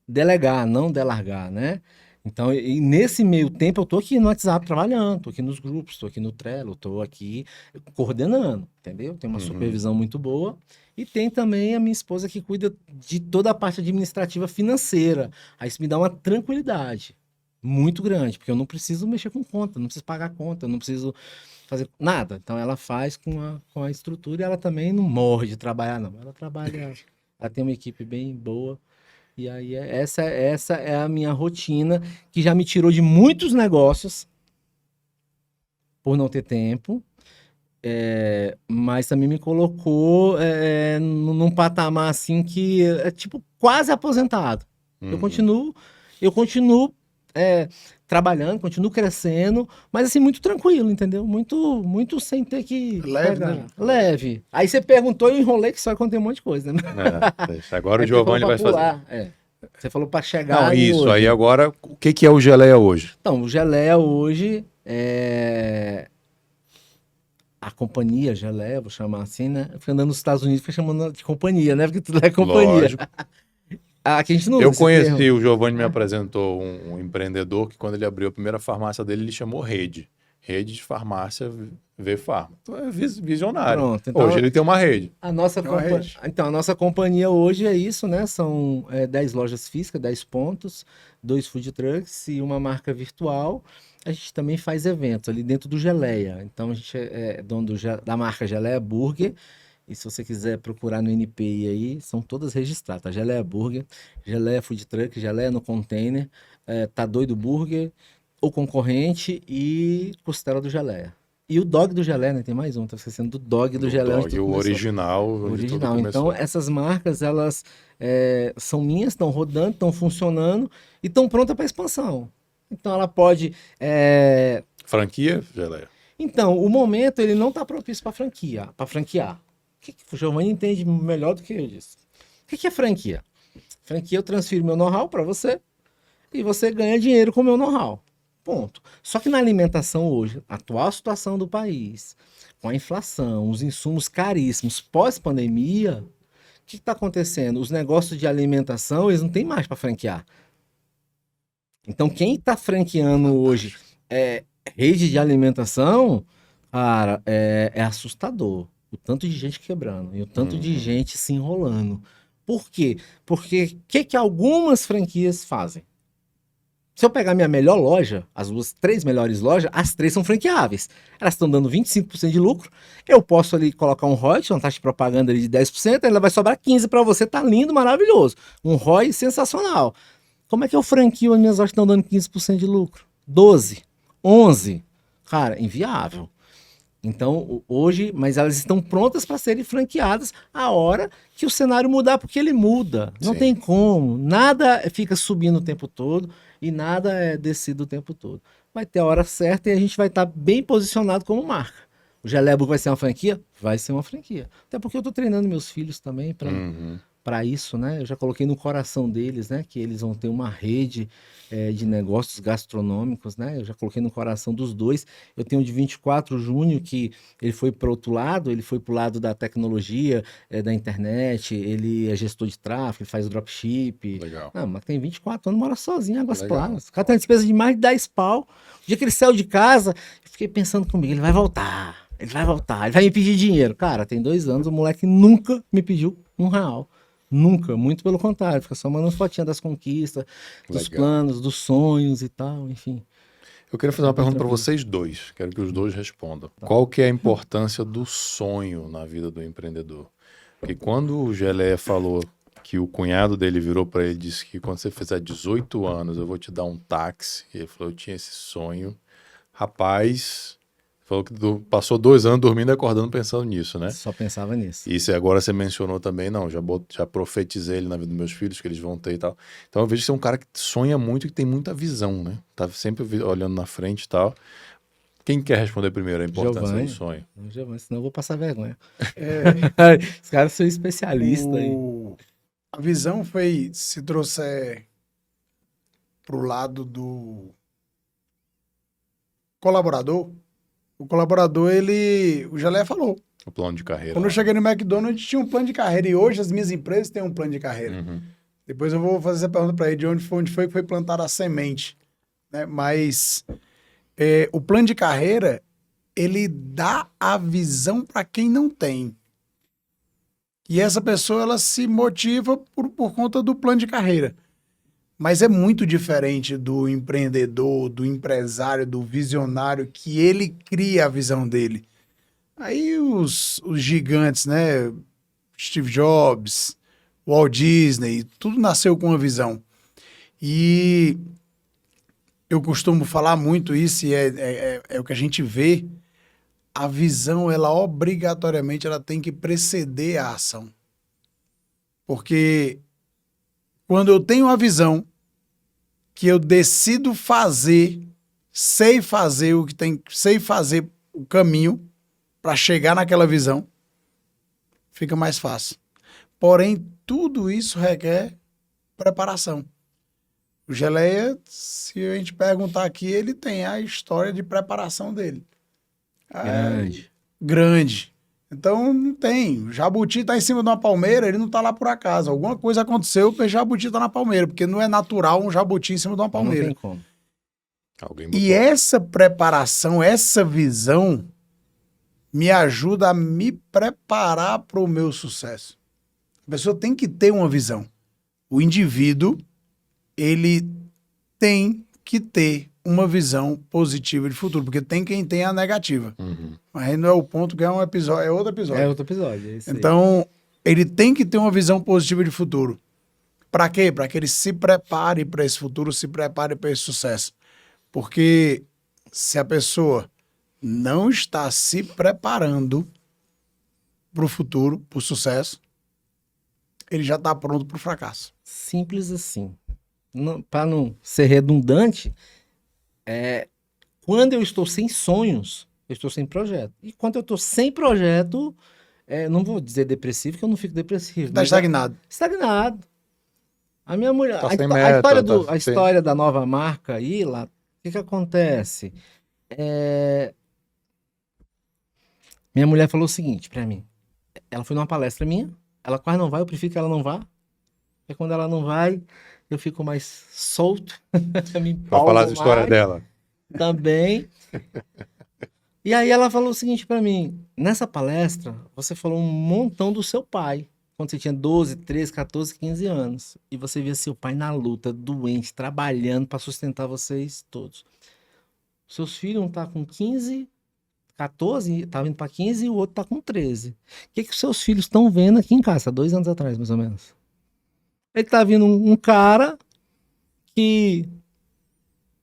delegar, não delargar, né? Então, e nesse meio tempo, eu tô aqui no WhatsApp trabalhando, tô aqui nos grupos, tô aqui no Trello, tô aqui coordenando, entendeu? Tem uma supervisão muito boa. E tem também a minha esposa que cuida de toda a parte administrativa financeira. Aí isso me dá uma tranquilidade muito grande, porque eu não preciso mexer com conta, não preciso pagar conta, não preciso fazer nada. Então, ela faz com a estrutura e ela também não morre de trabalhar, não. Ela trabalha, ela tem uma equipe bem boa. E aí, essa é a minha rotina, que já me tirou de muitos negócios por não ter tempo, mas também me colocou num patamar assim que é tipo quase aposentado. Eu continuo trabalhando, continuo crescendo, mas assim, muito tranquilo, entendeu? Muito, muito sem ter que Leve, pegar. né? Leve. Aí você perguntou e eu enrolei que só contei um monte de coisa, né? É, agora o Aí você falou Giovanni vai pra fazer. pular, Você falou para chegar Não, em isso. hoje. Aí agora, o que é o Geleia hoje? Então, o Geleia hoje é a companhia Geleia, vou chamar assim, né? Eu fui andando nos Estados Unidos, fui chamando de companhia, né? Porque tudo é companhia. Lógico. Aqui a gente não usa Eu esse conheci, termo. o Giovanni me apresentou um empreendedor que quando ele abriu a primeira farmácia dele, ele chamou Rede. Rede de farmácia V-Farma. Então é visionário. Pronto, então- Hoje ele tem uma rede. A nossa É uma rede. Então, a nossa companhia hoje é isso, né? São 10 lojas físicas, 10 pontos, 2 food trucks e uma marca virtual. A gente também faz eventos ali dentro do Geleia. Então, a gente é dono da marca Geleia Burger. E se você quiser procurar no NPI aí, são todas registradas. Tá? Geleia Burger, Geleia Food Truck, Geleia no Container, Tá Doido Burger, o concorrente e Costela do Geleia. E o Dog do Geleia, né? Tem mais um, tô esquecendo do Dog do Geleia. onde Dog, tudo o começou. original. O onde tudo original. começou. Então, essas marcas, elas são minhas, estão rodando, estão funcionando e estão prontas para expansão. Então, ela pode... Franquia, Geleia. Então, o momento, ele não está propício para franquear. O que o Giovanni entende melhor do que eu disso? O que é franquia? Franquia, eu transfiro meu know-how para você e você ganha dinheiro com o meu know-how. Ponto. Só que na alimentação hoje, a atual situação do país, com a inflação, os insumos caríssimos, pós-pandemia, o que está acontecendo? Os negócios de alimentação, eles não têm mais para franquear. Então, quem está franqueando hoje rede de alimentação, cara, é assustador. O tanto de gente quebrando e o tanto de gente se enrolando. Por quê? Porque o que algumas franquias fazem? Se eu pegar minha melhor loja, as 3 melhores lojas, as 3 são franqueáveis. Elas estão dando 25% de lucro. Eu posso ali colocar um ROI, uma taxa de propaganda ali de 10%, ela vai sobrar 15% para você, tá lindo, maravilhoso. Um ROI sensacional. Como é que eu franquio as minhas lojas que estão dando 15% de lucro? 12, 11. Cara, inviável. Então, hoje, mas elas estão prontas para serem franqueadas a hora que o cenário mudar, porque ele muda. Não Sim. tem como. Nada fica subindo o tempo todo e nada é descido o tempo todo. Vai ter a hora certa e a gente vai estar bem posicionado como marca. O Geleia Burger vai ser uma franquia? Vai ser uma franquia. Até porque eu estou treinando meus filhos também para isso, né? Eu já coloquei no coração deles, né? Que eles vão ter uma rede de negócios gastronômicos, né? Eu já coloquei no coração dos dois. Eu tenho de 24, o Júnior, que ele foi para outro lado, ele foi para o lado da tecnologia, da internet, ele é gestor de tráfego, ele faz dropship. Legal. Não, mas tem 24 anos, mora sozinho em Águas Legal. Claras. O cara tem uma despesa de mais de 10 pau. O dia que ele saiu de casa, eu fiquei pensando comigo, ele vai voltar, ele vai me pedir dinheiro. Cara, tem 2 anos, o moleque nunca me pediu R$1. Nunca, muito pelo contrário, fica só mandando fotinha das conquistas, dos Legal. planos, dos sonhos e tal, enfim. Eu queria fazer uma pergunta para tranquilo. vocês dois. Quero que os dois respondam. Qual que é a importância do sonho na vida do empreendedor? Porque quando o Geleia falou que o cunhado dele virou para ele e disse que quando você fizer 18 anos eu vou te dar um táxi, e ele falou, eu tinha esse sonho. Rapaz, falou que passou 2 anos dormindo e acordando pensando nisso, né? Só pensava nisso. Isso, e agora você mencionou também, não, já profetizei ele na vida dos meus filhos, que eles vão ter e tal. Então eu vejo que você é um cara que sonha muito e que tem muita visão, né? Tá sempre olhando na frente e tal. Quem quer responder primeiro a importância Giovanni. do sonho? Giovanni, senão eu vou passar vergonha. É, Os caras são especialistas aí. A visão foi, se trouxer pro lado do colaborador, o colaborador, o Geleia falou. O plano de carreira. Quando eu cheguei no McDonald's, tinha um plano de carreira. E hoje as minhas empresas têm um plano de carreira. Uhum. Depois eu vou fazer essa pergunta para ele de onde foi que foi plantada a semente. Né? Mas o plano de carreira, ele dá a visão para quem não tem. E essa pessoa, ela se motiva por conta do plano de carreira. Mas é muito diferente do empreendedor, do empresário, do visionário, que ele cria a visão dele. Aí os gigantes, né? Steve Jobs, Walt Disney, tudo nasceu com uma visão. E eu costumo falar muito isso, e é o que a gente vê. A visão, ela obrigatoriamente ela tem que preceder a ação. Porque quando eu tenho a visão que eu decido fazer, sei fazer o que tem, sei fazer o caminho para chegar naquela visão, fica mais fácil. Porém, tudo isso requer preparação. O Geleia, se a gente perguntar aqui, ele tem a história de preparação dele. Grande. Então, não tem. O jabuti tá em cima de uma palmeira, ele não tá lá por acaso. Alguma coisa aconteceu que o jabuti tá na palmeira, porque não é natural um jabuti em cima de uma palmeira. Não tem como. E essa preparação, essa visão, me ajuda a me preparar para o meu sucesso. A pessoa tem que ter uma visão. O indivíduo, ele tem que ter uma visão positiva de futuro, porque tem quem tem a negativa. Uhum. Mas não é o ponto que é um episódio, é outro episódio. É outro episódio. É isso aí. Então, ele tem que ter uma visão positiva de futuro. Para quê? Para que ele se prepare para esse futuro, se prepare para esse sucesso. Porque se a pessoa não está se preparando para o futuro, para o sucesso, ele já está pronto para o fracasso. Simples assim. Para não ser redundante, quando eu estou sem sonhos, eu estou sem projeto. E quando eu estou sem projeto, não vou dizer depressivo, porque eu não fico depressivo. Está estagnado. Estagnado. A minha mulher. Tá sem meta, A história da nova marca aí, lá, o que acontece? Minha mulher falou o seguinte pra mim. Ela foi numa palestra minha, ela quase não vai, eu prefiro que ela não vá. Porque quando ela não vai, eu fico mais solto. Pra falar da história dela. Também. E aí ela falou o seguinte pra mim: nessa palestra, você falou um montão do seu pai. Quando você tinha 12, 13, 14, 15 anos. E você via seu pai na luta, doente, trabalhando para sustentar vocês todos. Seus filhos, um tá com 15, 14, tá vindo para 15 e o outro tá com 13. O que os seus filhos estão vendo aqui em casa? 2 anos atrás, mais ou menos. Ele tá vindo um cara que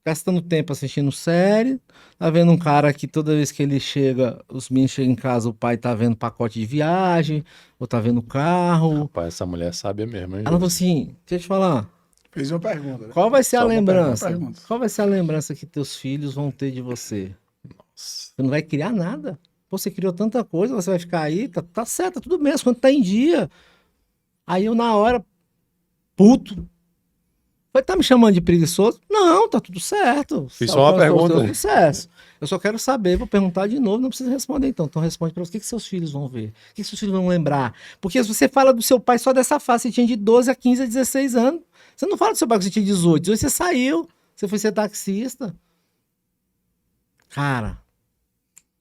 gastando tempo assistindo série, tá vendo um cara que toda vez que ele chega, os meninos chegam em casa, o pai tá vendo pacote de viagem, ou tá vendo carro. Rapaz, essa mulher sábia mesmo, hein, Ela falou Júlio? assim, deixa eu te falar, Fez uma pergunta, né? qual vai ser a Só uma lembrança? pergunta. Qual vai ser a lembrança que teus filhos vão ter de você? Nossa. Você não vai criar nada. Pô, você criou tanta coisa, você vai ficar aí, tá certo, tá tudo mesmo, quando tá em dia. Aí eu, na hora, puto, falei, tá me chamando de preguiçoso? Não, tá tudo certo. Fiz só uma Alcançou o seu pergunta. sucesso. Eu só quero saber, vou perguntar de novo, não precisa responder então. Então responde pra você, o que que seus filhos vão ver? O que que seus filhos vão lembrar? Porque se você fala do seu pai só dessa fase, você tinha de 12 a 15 a 16 anos. Você não fala do seu pai que você tinha 18. 18 você saiu, você foi ser taxista. Cara,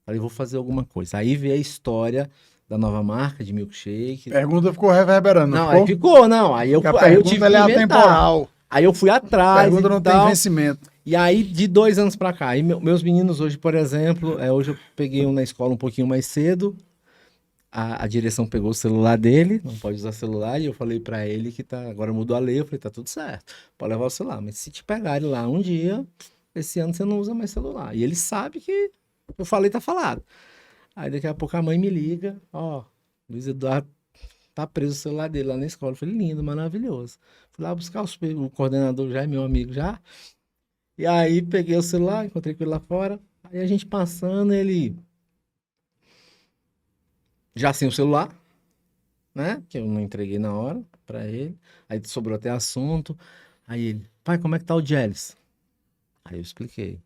falei, vou fazer alguma coisa. Aí veio a história da nova marca de milkshake. Pergunta ficou reverberando, Não, ficou? aí ficou, não. Aí eu, Porque a aí eu pergunta tive que ela é inventar. atemporal. Aí eu fui A atrás pergunta e não tem tal. vencimento. E aí, de 2 anos pra cá, aí meus meninos hoje, por exemplo, hoje eu peguei um na escola um pouquinho mais cedo, a direção pegou o celular dele, não pode usar celular, e eu falei pra ele que agora mudou a lei, eu falei, tá tudo certo, pode levar o celular, mas se te pegarem lá um dia, esse ano você não usa mais celular. E ele sabe que eu falei, tá falado. Aí daqui a pouco a mãe me liga, ó, Luiz Eduardo tá preso o celular dele lá na escola. Eu falei, lindo, maravilhoso. Fui lá buscar o coordenador já, é meu amigo já. E aí peguei o celular, encontrei com ele lá fora. Aí a gente passando, ele já sem o celular, né? Que eu não entreguei na hora pra ele. Aí sobrou até assunto. Aí ele, pai, como é que tá o Geles? Aí eu expliquei.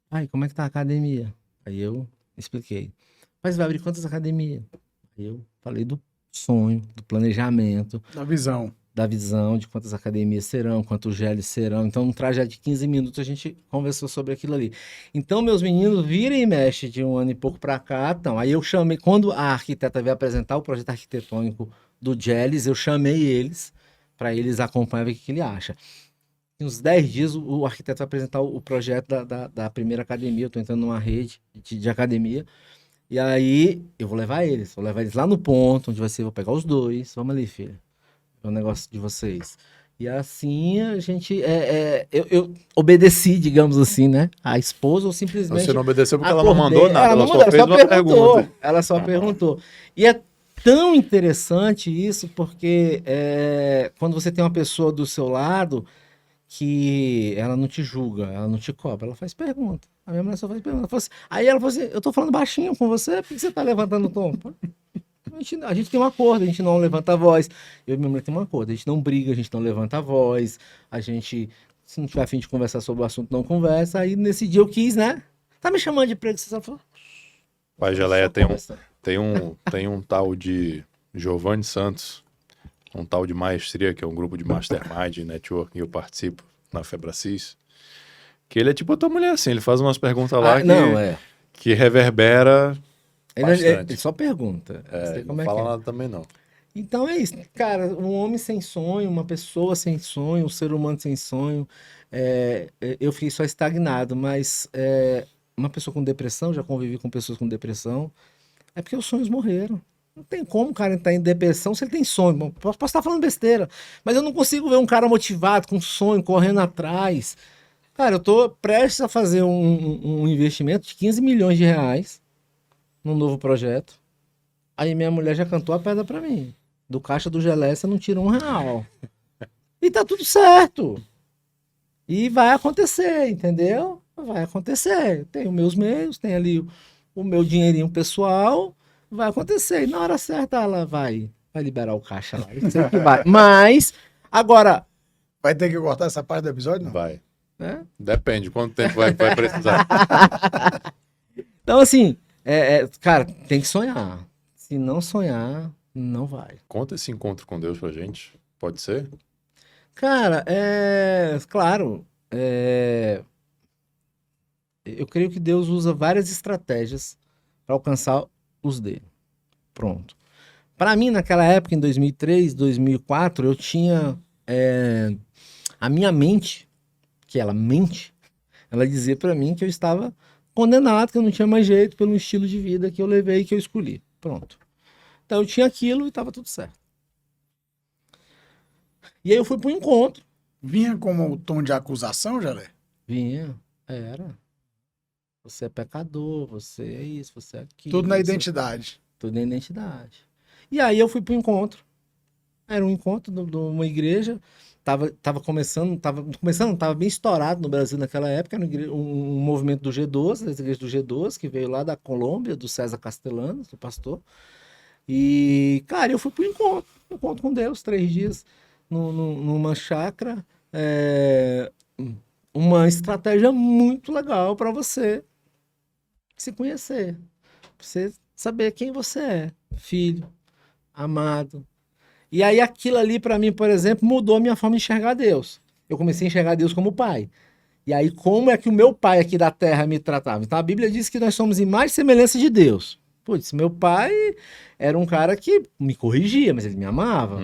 Pai, como é que tá a academia? Aí eu expliquei. Pai, você vai abrir quantas academias? Aí eu falei do sonho, do planejamento, Da visão. da visão de quantas academias serão, quantos geles serão. Então, num trajeto de 15 minutos, a gente conversou sobre aquilo ali. Então, meus meninos viram e mexem de 1 ano e pouco para cá. Então, aí eu chamei, quando a arquiteta veio apresentar o projeto arquitetônico do Geles, eu chamei eles para eles acompanharem o que ele acha. Em uns 10 dias, o arquiteto vai apresentar o projeto da primeira academia. Eu estou entrando numa rede de academia. E aí, eu vou levar eles lá no ponto, onde vai ser, vou pegar os dois. Vamos ali, filho. É um negócio de vocês. E assim a gente. Eu obedeci, digamos assim, né? A esposa ou simplesmente. Você não obedeceu porque ela acordei. não mandou nada, ela não só mandou, fez ela uma perguntou. pergunta. Ela só perguntou. E é tão interessante isso, porque quando você tem uma pessoa do seu lado que ela não te julga, ela não te cobra, ela faz pergunta. A minha mulher só faz pergunta. Ela falou assim, aí ela falou assim: eu tô falando baixinho com você, por que você tá levantando o tom? A gente tem um acordo, a gente não levanta a voz. Eu e minha mulher tem um acordo, a gente não briga, a gente não levanta a voz, a gente, se não tiver a fim de conversar sobre o assunto, não conversa. Aí nesse dia eu quis, né? Tá me chamando de preguiça? Ela falou, Pai Geleia, só tem conversa. tem um tal de Giovanni Santos, um tal de Maestria, que é um grupo de mastermind, network, que eu participo na Febracis, que ele é tipo a tua mulher, assim, ele faz umas perguntas lá Não, que reverbera bastante. ele só pergunta. Não sei Ele como não é fala que é. nada também, não. Então é isso, cara, um homem sem sonho, uma pessoa sem sonho, um ser humano sem sonho, eu fiquei só estagnado, mas uma pessoa com depressão, já convivi com pessoas com depressão, é porque os sonhos morreram. Não tem como o cara estar em depressão se ele tem sonho. Bom, posso estar falando besteira, mas eu não consigo ver um cara motivado, com sonho, correndo atrás. Cara, eu tô prestes a fazer um investimento de 15 milhões de reais num novo projeto. Aí minha mulher já cantou a pedra pra mim. Do caixa do Geleia você não tira R$1. E tá tudo certo. E vai acontecer, entendeu? Vai acontecer. Tem os meus meios, tem ali o meu dinheirinho pessoal. Vai acontecer. E na hora certa ela vai liberar o caixa lá. Eu sei que vai. Mas, agora, Vai ter que cortar essa parte do episódio, não? Vai. né? Depende, quanto tempo vai precisar. Então, assim, cara, tem que sonhar. Se não sonhar, não vai. Conta esse encontro com Deus pra gente. Pode ser? Cara, claro, eu creio que Deus usa várias estratégias para alcançar os dele. Pronto. Para mim, naquela época, em 2003, 2004, eu tinha a minha mente, que ela mente, ela dizia para mim que eu estava condenado, que eu não tinha mais jeito pelo estilo de vida que eu levei e que eu escolhi. Pronto. Então eu tinha aquilo e estava tudo certo. E aí eu fui para um encontro. Vinha como o tom de acusação, Jalé? Vinha, era. Você é pecador, você é isso, você é aquilo. Tudo na você- identidade. Tudo na identidade. E aí eu fui pro encontro. Era um encontro de uma igreja. Tava começando, tava bem estourado no Brasil naquela época. Era um movimento do G12, das igrejas do G12, que veio lá da Colômbia, do César Castellanos, do pastor. E, cara, eu fui pro encontro com Deus, 3 dias, numa chácara. Uma estratégia muito legal para você se conhecer, pra você saber quem você é, filho, amado. E aí aquilo ali para mim, por exemplo, mudou a minha forma de enxergar Deus. Eu comecei a enxergar Deus como pai. E aí como é que o meu pai aqui da terra me tratava? Então a Bíblia diz que nós somos imagem e semelhança de Deus. Putz, meu pai era um cara que me corrigia, mas ele me amava.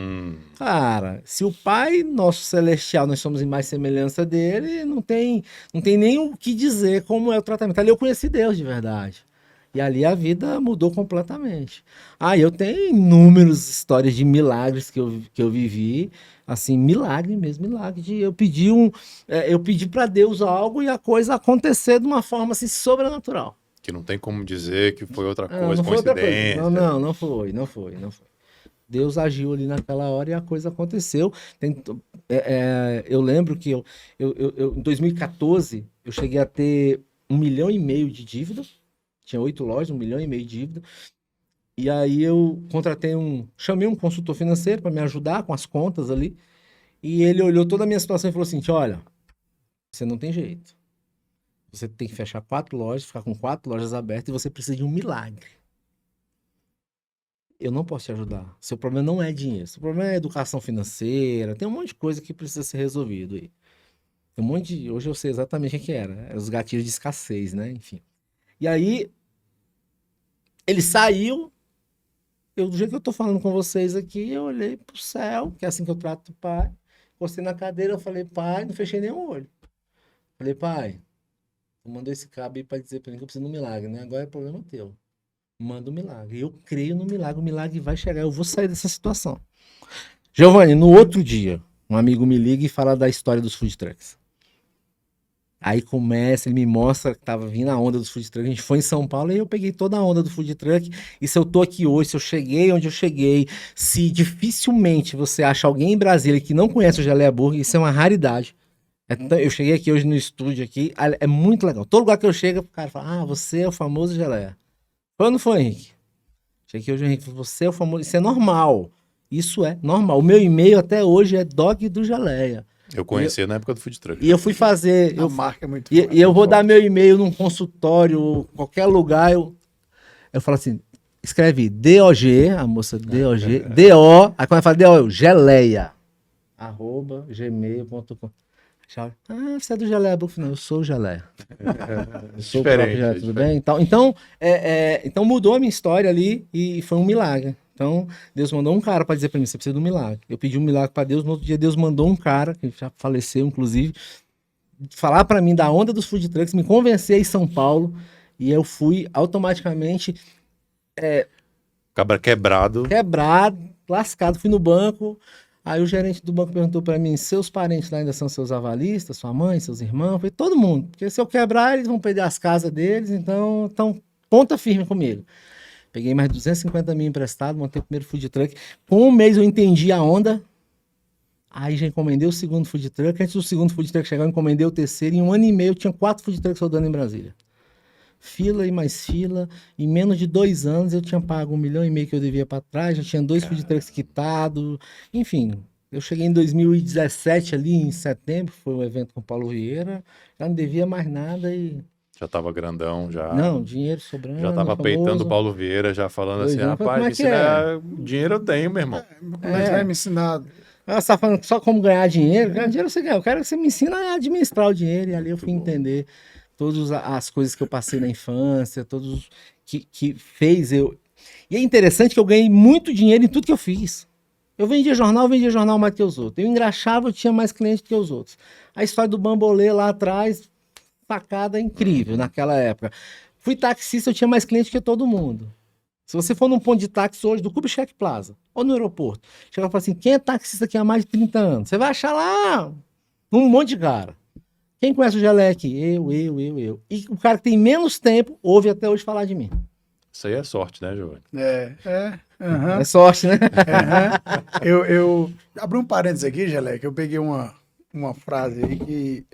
Cara, se o Pai nosso celestial, nós somos imagem e semelhança dele, não tem nem o que dizer como é o tratamento. Ali eu conheci Deus de verdade. E ali a vida mudou completamente. Eu tenho inúmeras histórias de milagres que eu vivi, assim, milagre mesmo, milagre. Eu pedi para Deus algo e a coisa acontecer de uma forma assim sobrenatural. Que não tem como dizer que foi outra Não, coisa, não foi outra coisa. coincidência. Não foi. Deus agiu ali naquela hora e a coisa aconteceu. Eu lembro que em 2014 eu cheguei a ter 1,5 milhão de dívida. Tinha 8 lojas, 1,5 milhão de dívida. E aí eu chamei um consultor financeiro para me ajudar com as contas ali. E ele olhou toda a minha situação e falou assim: olha, você não tem jeito. Você tem que fechar 4 lojas, ficar com 4 lojas abertas e você precisa de um milagre. Eu não posso te ajudar. Seu problema não é dinheiro. Seu problema é educação financeira. Tem um monte de coisa que precisa ser resolvido aí. Hoje eu sei exatamente o que era. Eram os gatilhos de escassez, né? Enfim. E aí, ele saiu. Do jeito que eu tô falando com vocês aqui, eu olhei pro céu, que é assim que eu trato o pai. Encostei na cadeira, eu falei: pai, não fechei nenhum olho. Falei: pai, tu mandou esse cabo aí pra dizer pra mim que eu preciso de um milagre, né? Agora é problema teu. Manda um milagre. Eu creio no milagre, o milagre vai chegar, eu vou sair dessa situação. Giovanni, no outro dia, um amigo me liga e fala da história dos food trucks. Aí ele me mostra que tava vindo a onda dos food trucks. A gente foi em São Paulo e eu peguei toda a onda do food truck. E se eu tô aqui hoje, se eu cheguei onde eu cheguei, se dificilmente você acha alguém em Brasília que não conhece o Geleia Burger, isso é uma raridade. Eu cheguei aqui hoje no estúdio aqui, é muito legal. Todo lugar que eu chego, o cara fala: você é o famoso Geleia. Foi ou não foi, Henrique? Cheguei hoje, Henrique, você é o famoso. Isso é normal. Isso é normal. O meu e-mail até hoje é Dog do Geleia. Eu conheci na época do food truck. E eu fui fazer. A marca é muito E eu vou dar meu e-mail num consultório, qualquer lugar. Eu falo assim: escreve DOG, a moça DOG, DO. Aí quando ela fala DO, Geleia. @gmail.com. Você é do Geleia Burger? Não, eu sou o Geleia. Eu sou o próprio Geleia, tudo bem? Então mudou a minha história ali e foi um milagre. Então, Deus mandou um cara para dizer para mim: você precisa de um milagre. Eu pedi um milagre para Deus, no outro dia Deus mandou um cara, que já faleceu inclusive, falar para mim da onda dos food trucks, me convencer em São Paulo, e eu fui automaticamente Cabra quebrado, lascado, fui no banco. Aí o gerente do banco perguntou para mim: seus parentes lá ainda são seus avalistas, sua mãe, seus irmãos? Eu falei: todo mundo, porque se eu quebrar eles vão perder as casas deles, então ponta firme comigo. Peguei mais 250 mil emprestado, montei o primeiro food truck. Com um mês eu entendi a onda. Aí já encomendei o segundo food truck. Antes do segundo food truck chegar, eu encomendei o terceiro. Em 1 ano e meio eu tinha 4 food trucks rodando em Brasília. Fila e mais fila. Em menos de 2 anos eu tinha pago 1,5 milhão que eu devia para trás. Já tinha 2 food trucks quitados. Enfim, eu cheguei em 2017 ali, em setembro. Foi um evento com o Paulo Vieira. Já não devia mais nada e... já tava grandão, já. Não, dinheiro sobrando. Já tava famoso. peitando o Paulo Vieira, já falando assim: rapaz, me ensina... dinheiro eu tenho, meu irmão. Mas vai me ensinar. Você tá falando só como ganhar dinheiro? Ganhar dinheiro você ganha. Eu quero que você me ensine a administrar o dinheiro. E ali eu fui entender todas as coisas que eu passei na infância, todos que fez eu... E é interessante que eu ganhei muito dinheiro em tudo que eu fiz. Eu vendia jornal mais que os outros. Eu engraxava, eu tinha mais clientes que os outros. A história do bambolê lá atrás... sacada incrível naquela época. Fui taxista, eu tinha mais clientes que todo mundo. Se você for num ponto de táxi hoje, do Kubitschek Plaza, ou no aeroporto, chega e fala assim: quem é taxista aqui há mais de 30 anos? Você vai achar lá um monte de cara. Quem conhece o Geleia aqui? Eu. E o cara que tem menos tempo ouve até hoje falar de mim. Isso aí é sorte, né, Giovanni? Aham. É sorte, né? Eu abri um parênteses aqui, Gelé, que eu peguei uma frase aí que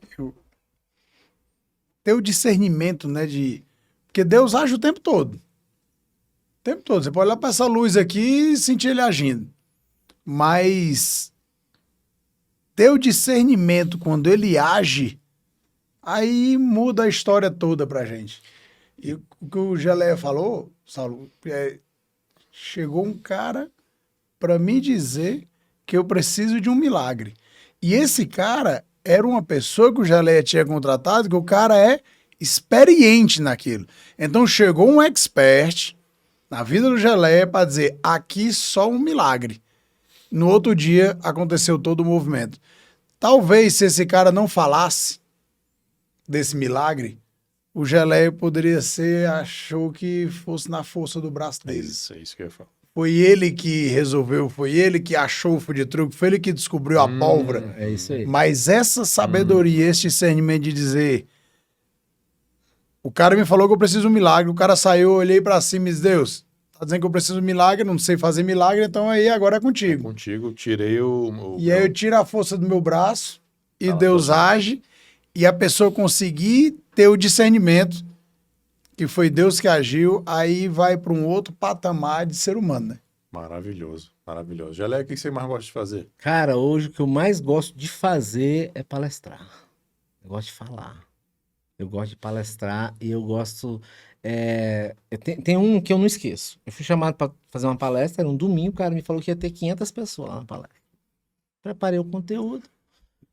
ter o discernimento, né, porque Deus age o tempo todo. O tempo todo. Você pode olhar para essa luz aqui e sentir ele agindo. Mas ter o discernimento quando ele age, aí muda a história toda pra gente. E o que o Geleia falou, Saulo, chegou um cara para me dizer que eu preciso de um milagre. E esse cara era uma pessoa que o Geleia tinha contratado, que o cara é experiente naquilo. Então chegou um expert na vida do Geleia para dizer, aqui só um milagre. No outro dia aconteceu todo o movimento. Talvez se esse cara não falasse desse milagre, o Geleia poderia ser, achou que fosse na força do braço dele. É isso que eu ia falar. Foi ele que resolveu, foi ele que achou o food truck, foi ele que descobriu a pólvora. É isso aí. Mas essa sabedoria, esse discernimento de dizer, o cara me falou que eu preciso de um milagre, o cara saiu, eu olhei pra cima e disse, Deus, tá dizendo que eu preciso de um milagre, não sei fazer milagre, então aí agora é contigo. Contigo, tirei E aí eu tiro a força do meu braço e Fala, Deus força. age e a pessoa conseguir ter o discernimento que foi Deus que agiu, aí vai para um outro patamar de ser humano, né? Maravilhoso, maravilhoso. Geleia, o que você mais gosta de fazer? Cara, hoje o que eu mais gosto de fazer é palestrar. Eu gosto de falar. Eu gosto de palestrar e eu gosto. Tem um que eu não esqueço. Eu fui chamado para fazer uma palestra, era um domingo, o cara me falou que ia ter 500 pessoas lá na palestra. Preparei o conteúdo,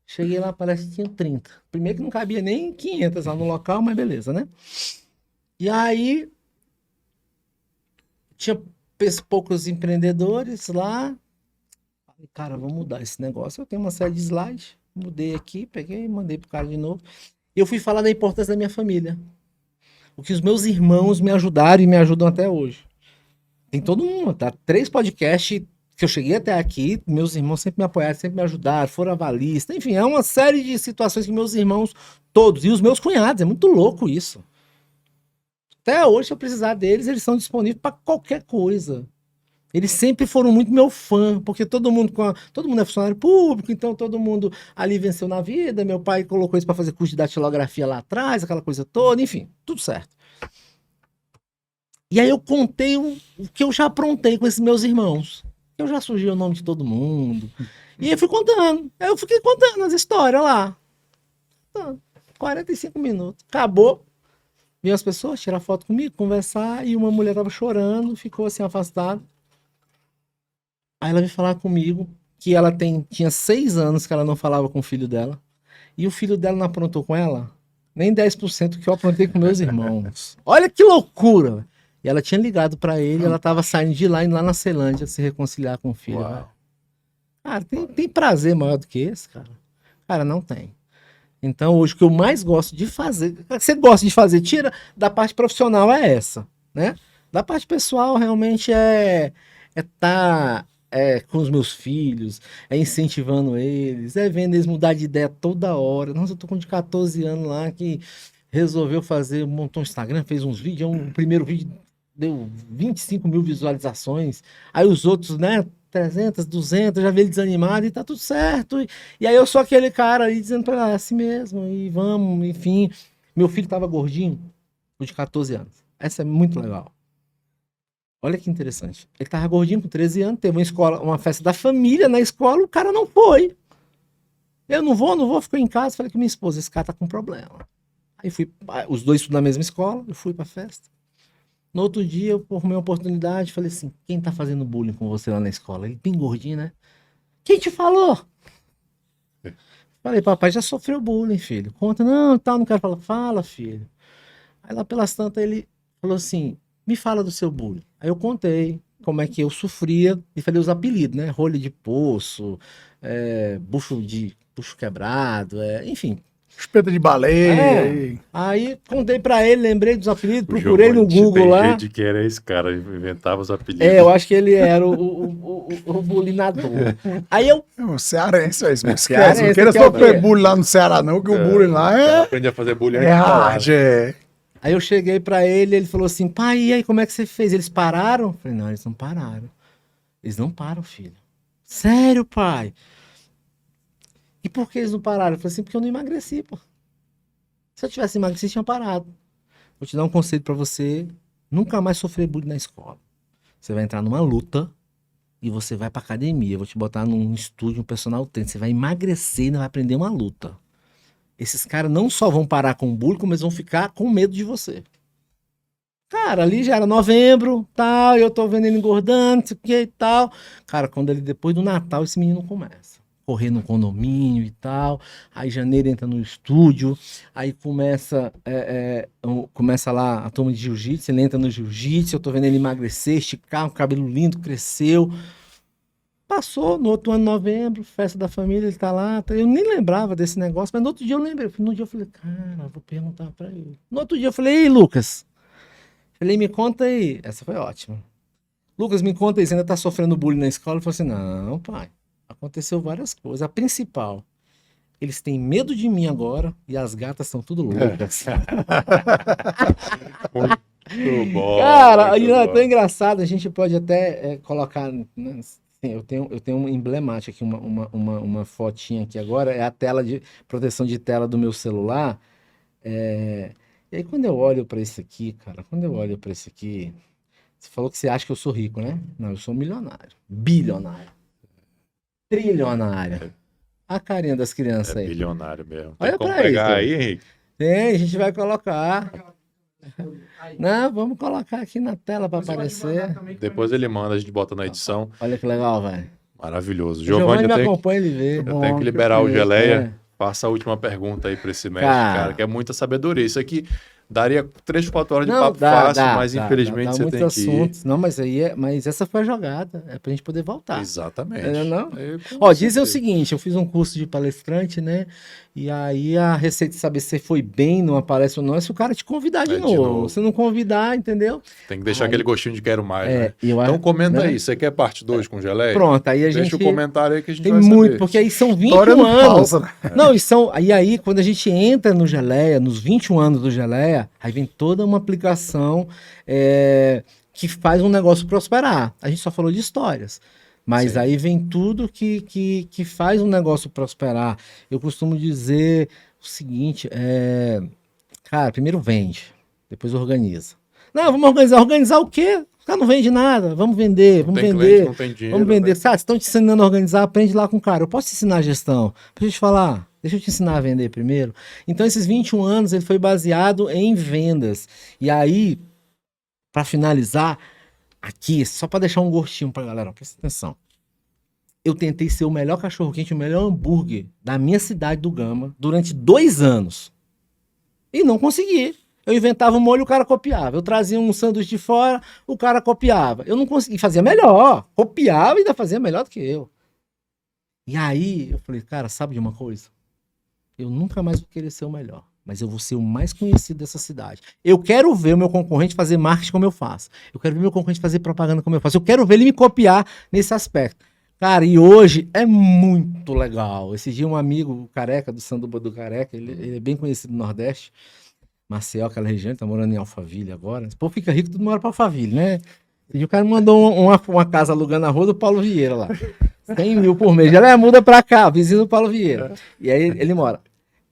cheguei lá, a palestra tinha 30. Primeiro que não cabia nem 500 lá no local, mas beleza, né? E aí, tinha poucos empreendedores lá. Falei, cara, vamos mudar esse negócio. Eu tenho uma série de slides, mudei aqui, peguei, mandei pro cara de novo. E eu fui falar da importância da minha família. O que os meus irmãos me ajudaram e me ajudam até hoje. Tem todo mundo, tá? 3 podcasts que eu cheguei até aqui, meus irmãos sempre me apoiaram, sempre me ajudaram, foram avalistas. Enfim, é uma série de situações que meus irmãos, todos, e os meus cunhados, é muito louco isso. Até hoje, se eu precisar deles, eles são disponíveis para qualquer coisa. Eles sempre foram muito meu fã, porque todo mundo é funcionário público, então todo mundo ali venceu na vida. Meu pai colocou isso para fazer curso de datilografia lá atrás, aquela coisa toda, enfim, tudo certo. E aí eu contei o que eu já aprontei com esses meus irmãos. Eu já surgi o nome de todo mundo. E eu fui contando. Eu fiquei contando as histórias lá. 45 minutos. Acabou. Vinha as pessoas tirar foto comigo, conversar, e uma mulher tava chorando, ficou assim afastada. Aí ela veio falar comigo que ela tinha 6 anos que ela não falava com o filho dela. E o filho dela não aprontou com ela nem 10% que eu aprontei com meus irmãos. Olha que loucura! E ela tinha ligado pra ele, ela tava saindo de lá, indo lá na Ceilândia se reconciliar com o filho. Uau. Né? Cara, tem prazer maior do que esse, cara? Cara, não tem. Então, hoje, o que eu mais gosto de fazer... Você gosta de fazer, tira da parte profissional, é essa, né? Da parte pessoal, realmente, é tá com os meus filhos, é incentivando eles, é vendo eles mudar de ideia toda hora. Nossa, eu tô com de 14 anos lá que resolveu fazer, montou um Instagram, fez uns vídeos, o primeiro vídeo deu 25 mil visualizações, aí os outros, né, 300, 200, já vi ele desanimado e tá tudo certo. E aí eu sou aquele cara aí dizendo pra ela, é assim mesmo, e vamos, enfim. Meu filho tava gordinho, de 14 anos. Essa é muito legal. Olha que interessante. Ele tava gordinho com 13 anos, teve uma festa da família na escola, o cara não foi. Eu não vou, ficou em casa. Falei com minha esposa, esse cara tá com problema. Aí fui, os dois estudam na mesma escola, eu fui pra festa. No outro dia, eu arrumei uma oportunidade, falei assim, quem tá fazendo bullying com você lá na escola? Ele, bem gordinho, né? Quem te falou? Falei, papai já sofreu bullying, filho. Conta, não, tal, não quero falar. Fala, filho. Aí lá pelas tantas ele falou assim, me fala do seu bullying. Aí eu contei como é que eu sofria e falei os apelidos, né? Rolha de poço, bucho quebrado, enfim. Espeta de baleia. É. E... Aí contei pra ele, lembrei dos apelidos, O procurei no Giovanni Google tem lá. jeito de que era esse cara, inventava os apelidos. É, eu acho que ele era o bulinador. Aí eu. O cearense, é isso. Não esquece. Cearense, Não queira que é o sofrer quê? bullying lá no Ceará, não, que o bullying lá Aprendi a fazer bullying é antes de falar. hard. É. Aí eu cheguei pra ele, ele falou assim: pai, e aí, como é que você fez? Eles pararam? Eu falei: não, eles não pararam. Eles não param, filho. Sério, pai? E por que eles não pararam? Eu falei assim: porque eu não emagreci, pô. Se eu tivesse emagrecido, tinha parado. Vou te dar um conselho pra você nunca mais sofrer bullying na escola. Você vai entrar numa luta e você vai pra academia. Eu vou te botar num estúdio, um personal trainer. Você vai emagrecer e ainda vai aprender uma luta. Esses caras não só vão parar com o bullying, como eles vão ficar com medo de você. Cara, ali já era novembro, tal, e eu tô vendo ele engordando, não sei o que e tal. Cara, quando ele, depois do Natal, esse menino começa. Correr no condomínio e tal. Aí janeiro entra no estúdio. Aí começa lá a turma de jiu-jitsu. Ele entra no jiu-jitsu. Eu tô vendo ele emagrecer, esticar, um cabelo lindo, cresceu. Passou no outro ano, novembro, festa da família, ele tá lá. Eu nem lembrava desse negócio, mas no outro dia eu lembrei. No dia eu falei, cara, vou perguntar pra ele. No outro dia eu falei, ei, Lucas. Falei, me conta aí. Essa foi ótima. Lucas, me conta aí, você ainda tá sofrendo bullying na escola? Ele falou assim, não, pai. Aconteceu várias coisas. A principal, eles têm medo de mim agora e as gatas são tudo loucas. Muito bom. Cara, muito e não, é bom. tão engraçado, a gente pode até colocar, né, assim, eu tenho um emblemático aqui, uma fotinha aqui agora, é a tela de proteção de tela do meu celular. E aí quando eu olho pra isso aqui, cara, você falou que você acha que eu sou rico, né? Não, eu sou milionário, bilionário, trilionário. A carinha das crianças É aí. bilionário mesmo. Olha Tem como pra pegar isso. aí, Henrique? Tem, a gente vai colocar. Não, vamos colocar aqui na tela para aparecer. Depois ele manda, a gente bota na edição. Olha que legal, velho. Maravilhoso. O Giovanni Giovanni, me eu tenho, acompanha, ele vê. eu tenho que liberar o É. Geleia. Passa a última pergunta aí pra esse mestre, cara, que é muita sabedoria. Isso aqui daria 3, 4 horas de papo fácil, mas infelizmente dá você muitos tem que ir. assuntos. Não, mas essa foi a jogada. É pra gente poder voltar. Exatamente. Não? Eu, com Ó, dizem o certeza. seguinte, eu fiz um curso de palestrante, né? E aí a receita de saber se você foi bem numa palestra ou não é se o cara te convidar de De novo. novo. Se não convidar, entendeu? Tem que deixar Aí- aquele gostinho de quero mais, né? eu Então acho, comenta né? aí, você quer parte 2 com Geleia? Pronto, aí a Deixa gente o comentário aí que a gente tem vai muito, saber. porque aí são 21 História não anos. falta, né? Não, e aí quando a gente entra no Geleia, nos 21 anos do Geleia, aí vem toda uma aplicação que faz um negócio prosperar. A gente só falou de histórias. Mas Sim. aí vem tudo que faz um negócio prosperar. Eu costumo dizer o seguinte, cara, primeiro vende, depois organiza. Não, vamos organizar. Organizar o quê? O cara não vende nada. Vamos vender, Não vamos tem vender. cliente, não tem dinheiro. Vamos vender. né? Sabe, estão te ensinando a organizar, aprende lá com o cara. Eu posso te ensinar a gestão. Deixa eu te falar. Deixa eu te ensinar a vender primeiro. Então, esses 21 anos, ele foi baseado em vendas. E aí, para finalizar, aqui, só para deixar um gostinho pra galera, ó, presta atenção. Eu tentei ser o melhor cachorro-quente, o melhor hambúrguer da minha cidade do Gama durante 2 anos. E não consegui. Eu inventava um molho, o cara copiava. Eu trazia um sanduíche de fora, o cara copiava. Eu não consegui, fazia melhor. Copiava e ainda fazia melhor do que eu. E aí, eu falei, cara, sabe de uma coisa? Eu nunca mais vou querer ser o melhor, mas eu vou ser o mais conhecido dessa cidade. Eu quero ver o meu concorrente fazer marketing como eu faço. Eu quero ver o meu concorrente fazer propaganda como eu faço. Eu quero ver ele me copiar nesse aspecto. Cara, e hoje é muito legal. Esse dia um amigo, o Careca, do Sanduba do Careca, ele é bem conhecido no Nordeste, Maceió, aquela região, ele tá morando em Alphaville agora. Esse povo fica rico, tudo mora pra Alphaville, né? E o cara me mandou uma casa alugando na rua do Paulo Vieira lá. 100 mil por mês. Já muda pra cá, vizinho do Paulo Vieira. E aí ele mora.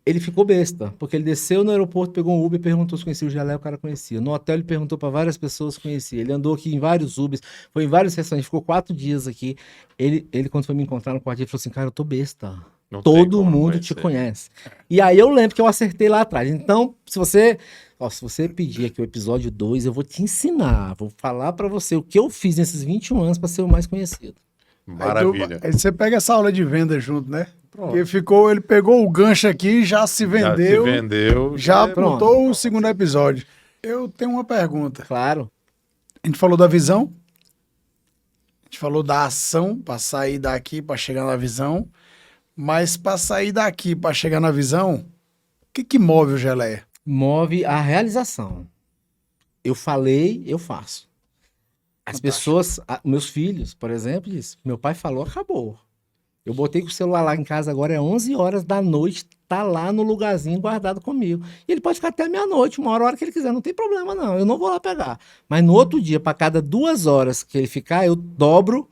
Ele ficou besta, porque ele desceu no aeroporto, pegou um Uber e perguntou se conhecia o Geleia, o cara conhecia. No hotel ele perguntou para várias pessoas se conhecia. Ele andou aqui em vários Ubers, foi em vários restaurantes, ficou 4 dias aqui. Ele quando foi me encontrar no quarto, ele falou assim, cara, eu tô besta. Não tem Todo como mundo te conhecer. conhece. E aí eu lembro que eu acertei lá atrás. Então, se você pedir aqui o episódio 2, eu vou te ensinar, vou falar para você o que eu fiz nesses 21 anos para ser o mais conhecido. Maravilha. Aí você pega essa aula de venda junto, né? Pronto. Porque ele pegou o gancho aqui, já se vendeu, Já se vendeu. já Pronto. botou o segundo episódio. Eu tenho uma pergunta. Claro. A gente falou da visão, a gente falou da ação para sair daqui, para chegar na visão, mas para sair daqui, para chegar na visão, que move o Geleia? Move a realização. Eu falei, eu faço. As pessoas, meus filhos, por exemplo, dizem, meu pai falou, acabou. Eu botei com o celular lá em casa agora, é 11 horas da noite, tá lá no lugarzinho guardado comigo. E ele pode ficar até meia-noite, uma hora, a hora que ele quiser, não tem problema não, eu não vou lá pegar. Mas no outro dia, para cada 2 horas que ele ficar, eu dobro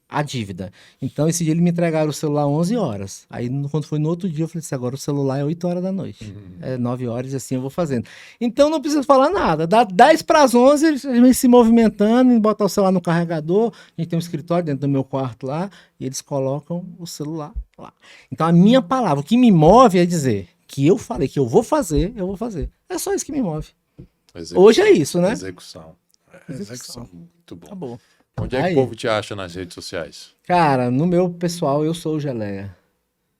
a dívida. Então, esse dia ele me entregaram o celular 11 horas. Aí, quando foi no outro dia, eu falei assim, agora o celular é 8 horas da noite. É 9 horas e assim eu vou fazendo. Então, não preciso falar nada. Dá 10 para as 11, a gente se movimentando, botar o celular no carregador. A gente tem um escritório dentro do meu quarto lá, e eles colocam o celular lá. Então, a minha palavra, o que me move é dizer que eu falei que eu vou fazer, eu vou fazer. É só isso que me move. Execução. Hoje é isso, né? Execução. Execução. Muito bom. Acabou. Onde é que Aí. o povo te acha nas redes sociais? Cara, no meu pessoal, eu sou o Geleia.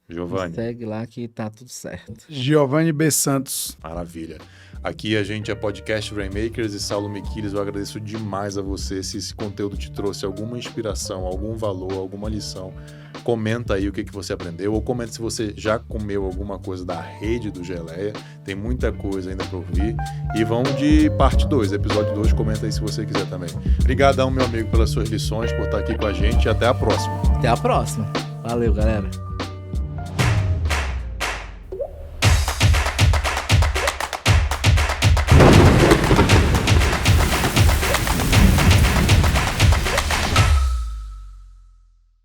Giovanni, Segue lá que tá tudo certo. Giovanni B. Santos. maravilha. Aqui a gente é Podcast Rainmakers e Saulo Miquiles. Eu agradeço demais a você. Se esse conteúdo te trouxe alguma inspiração, algum valor, alguma lição, comenta aí o que você aprendeu, ou comenta se você já comeu alguma coisa da rede do Geleia. Tem muita coisa ainda para ouvir. E vamos de parte 2, episódio 2. Comenta aí se você quiser também. Obrigadão, meu amigo, pelas suas lições, por estar aqui com a gente, e até a próxima. Até a próxima. Valeu, galera.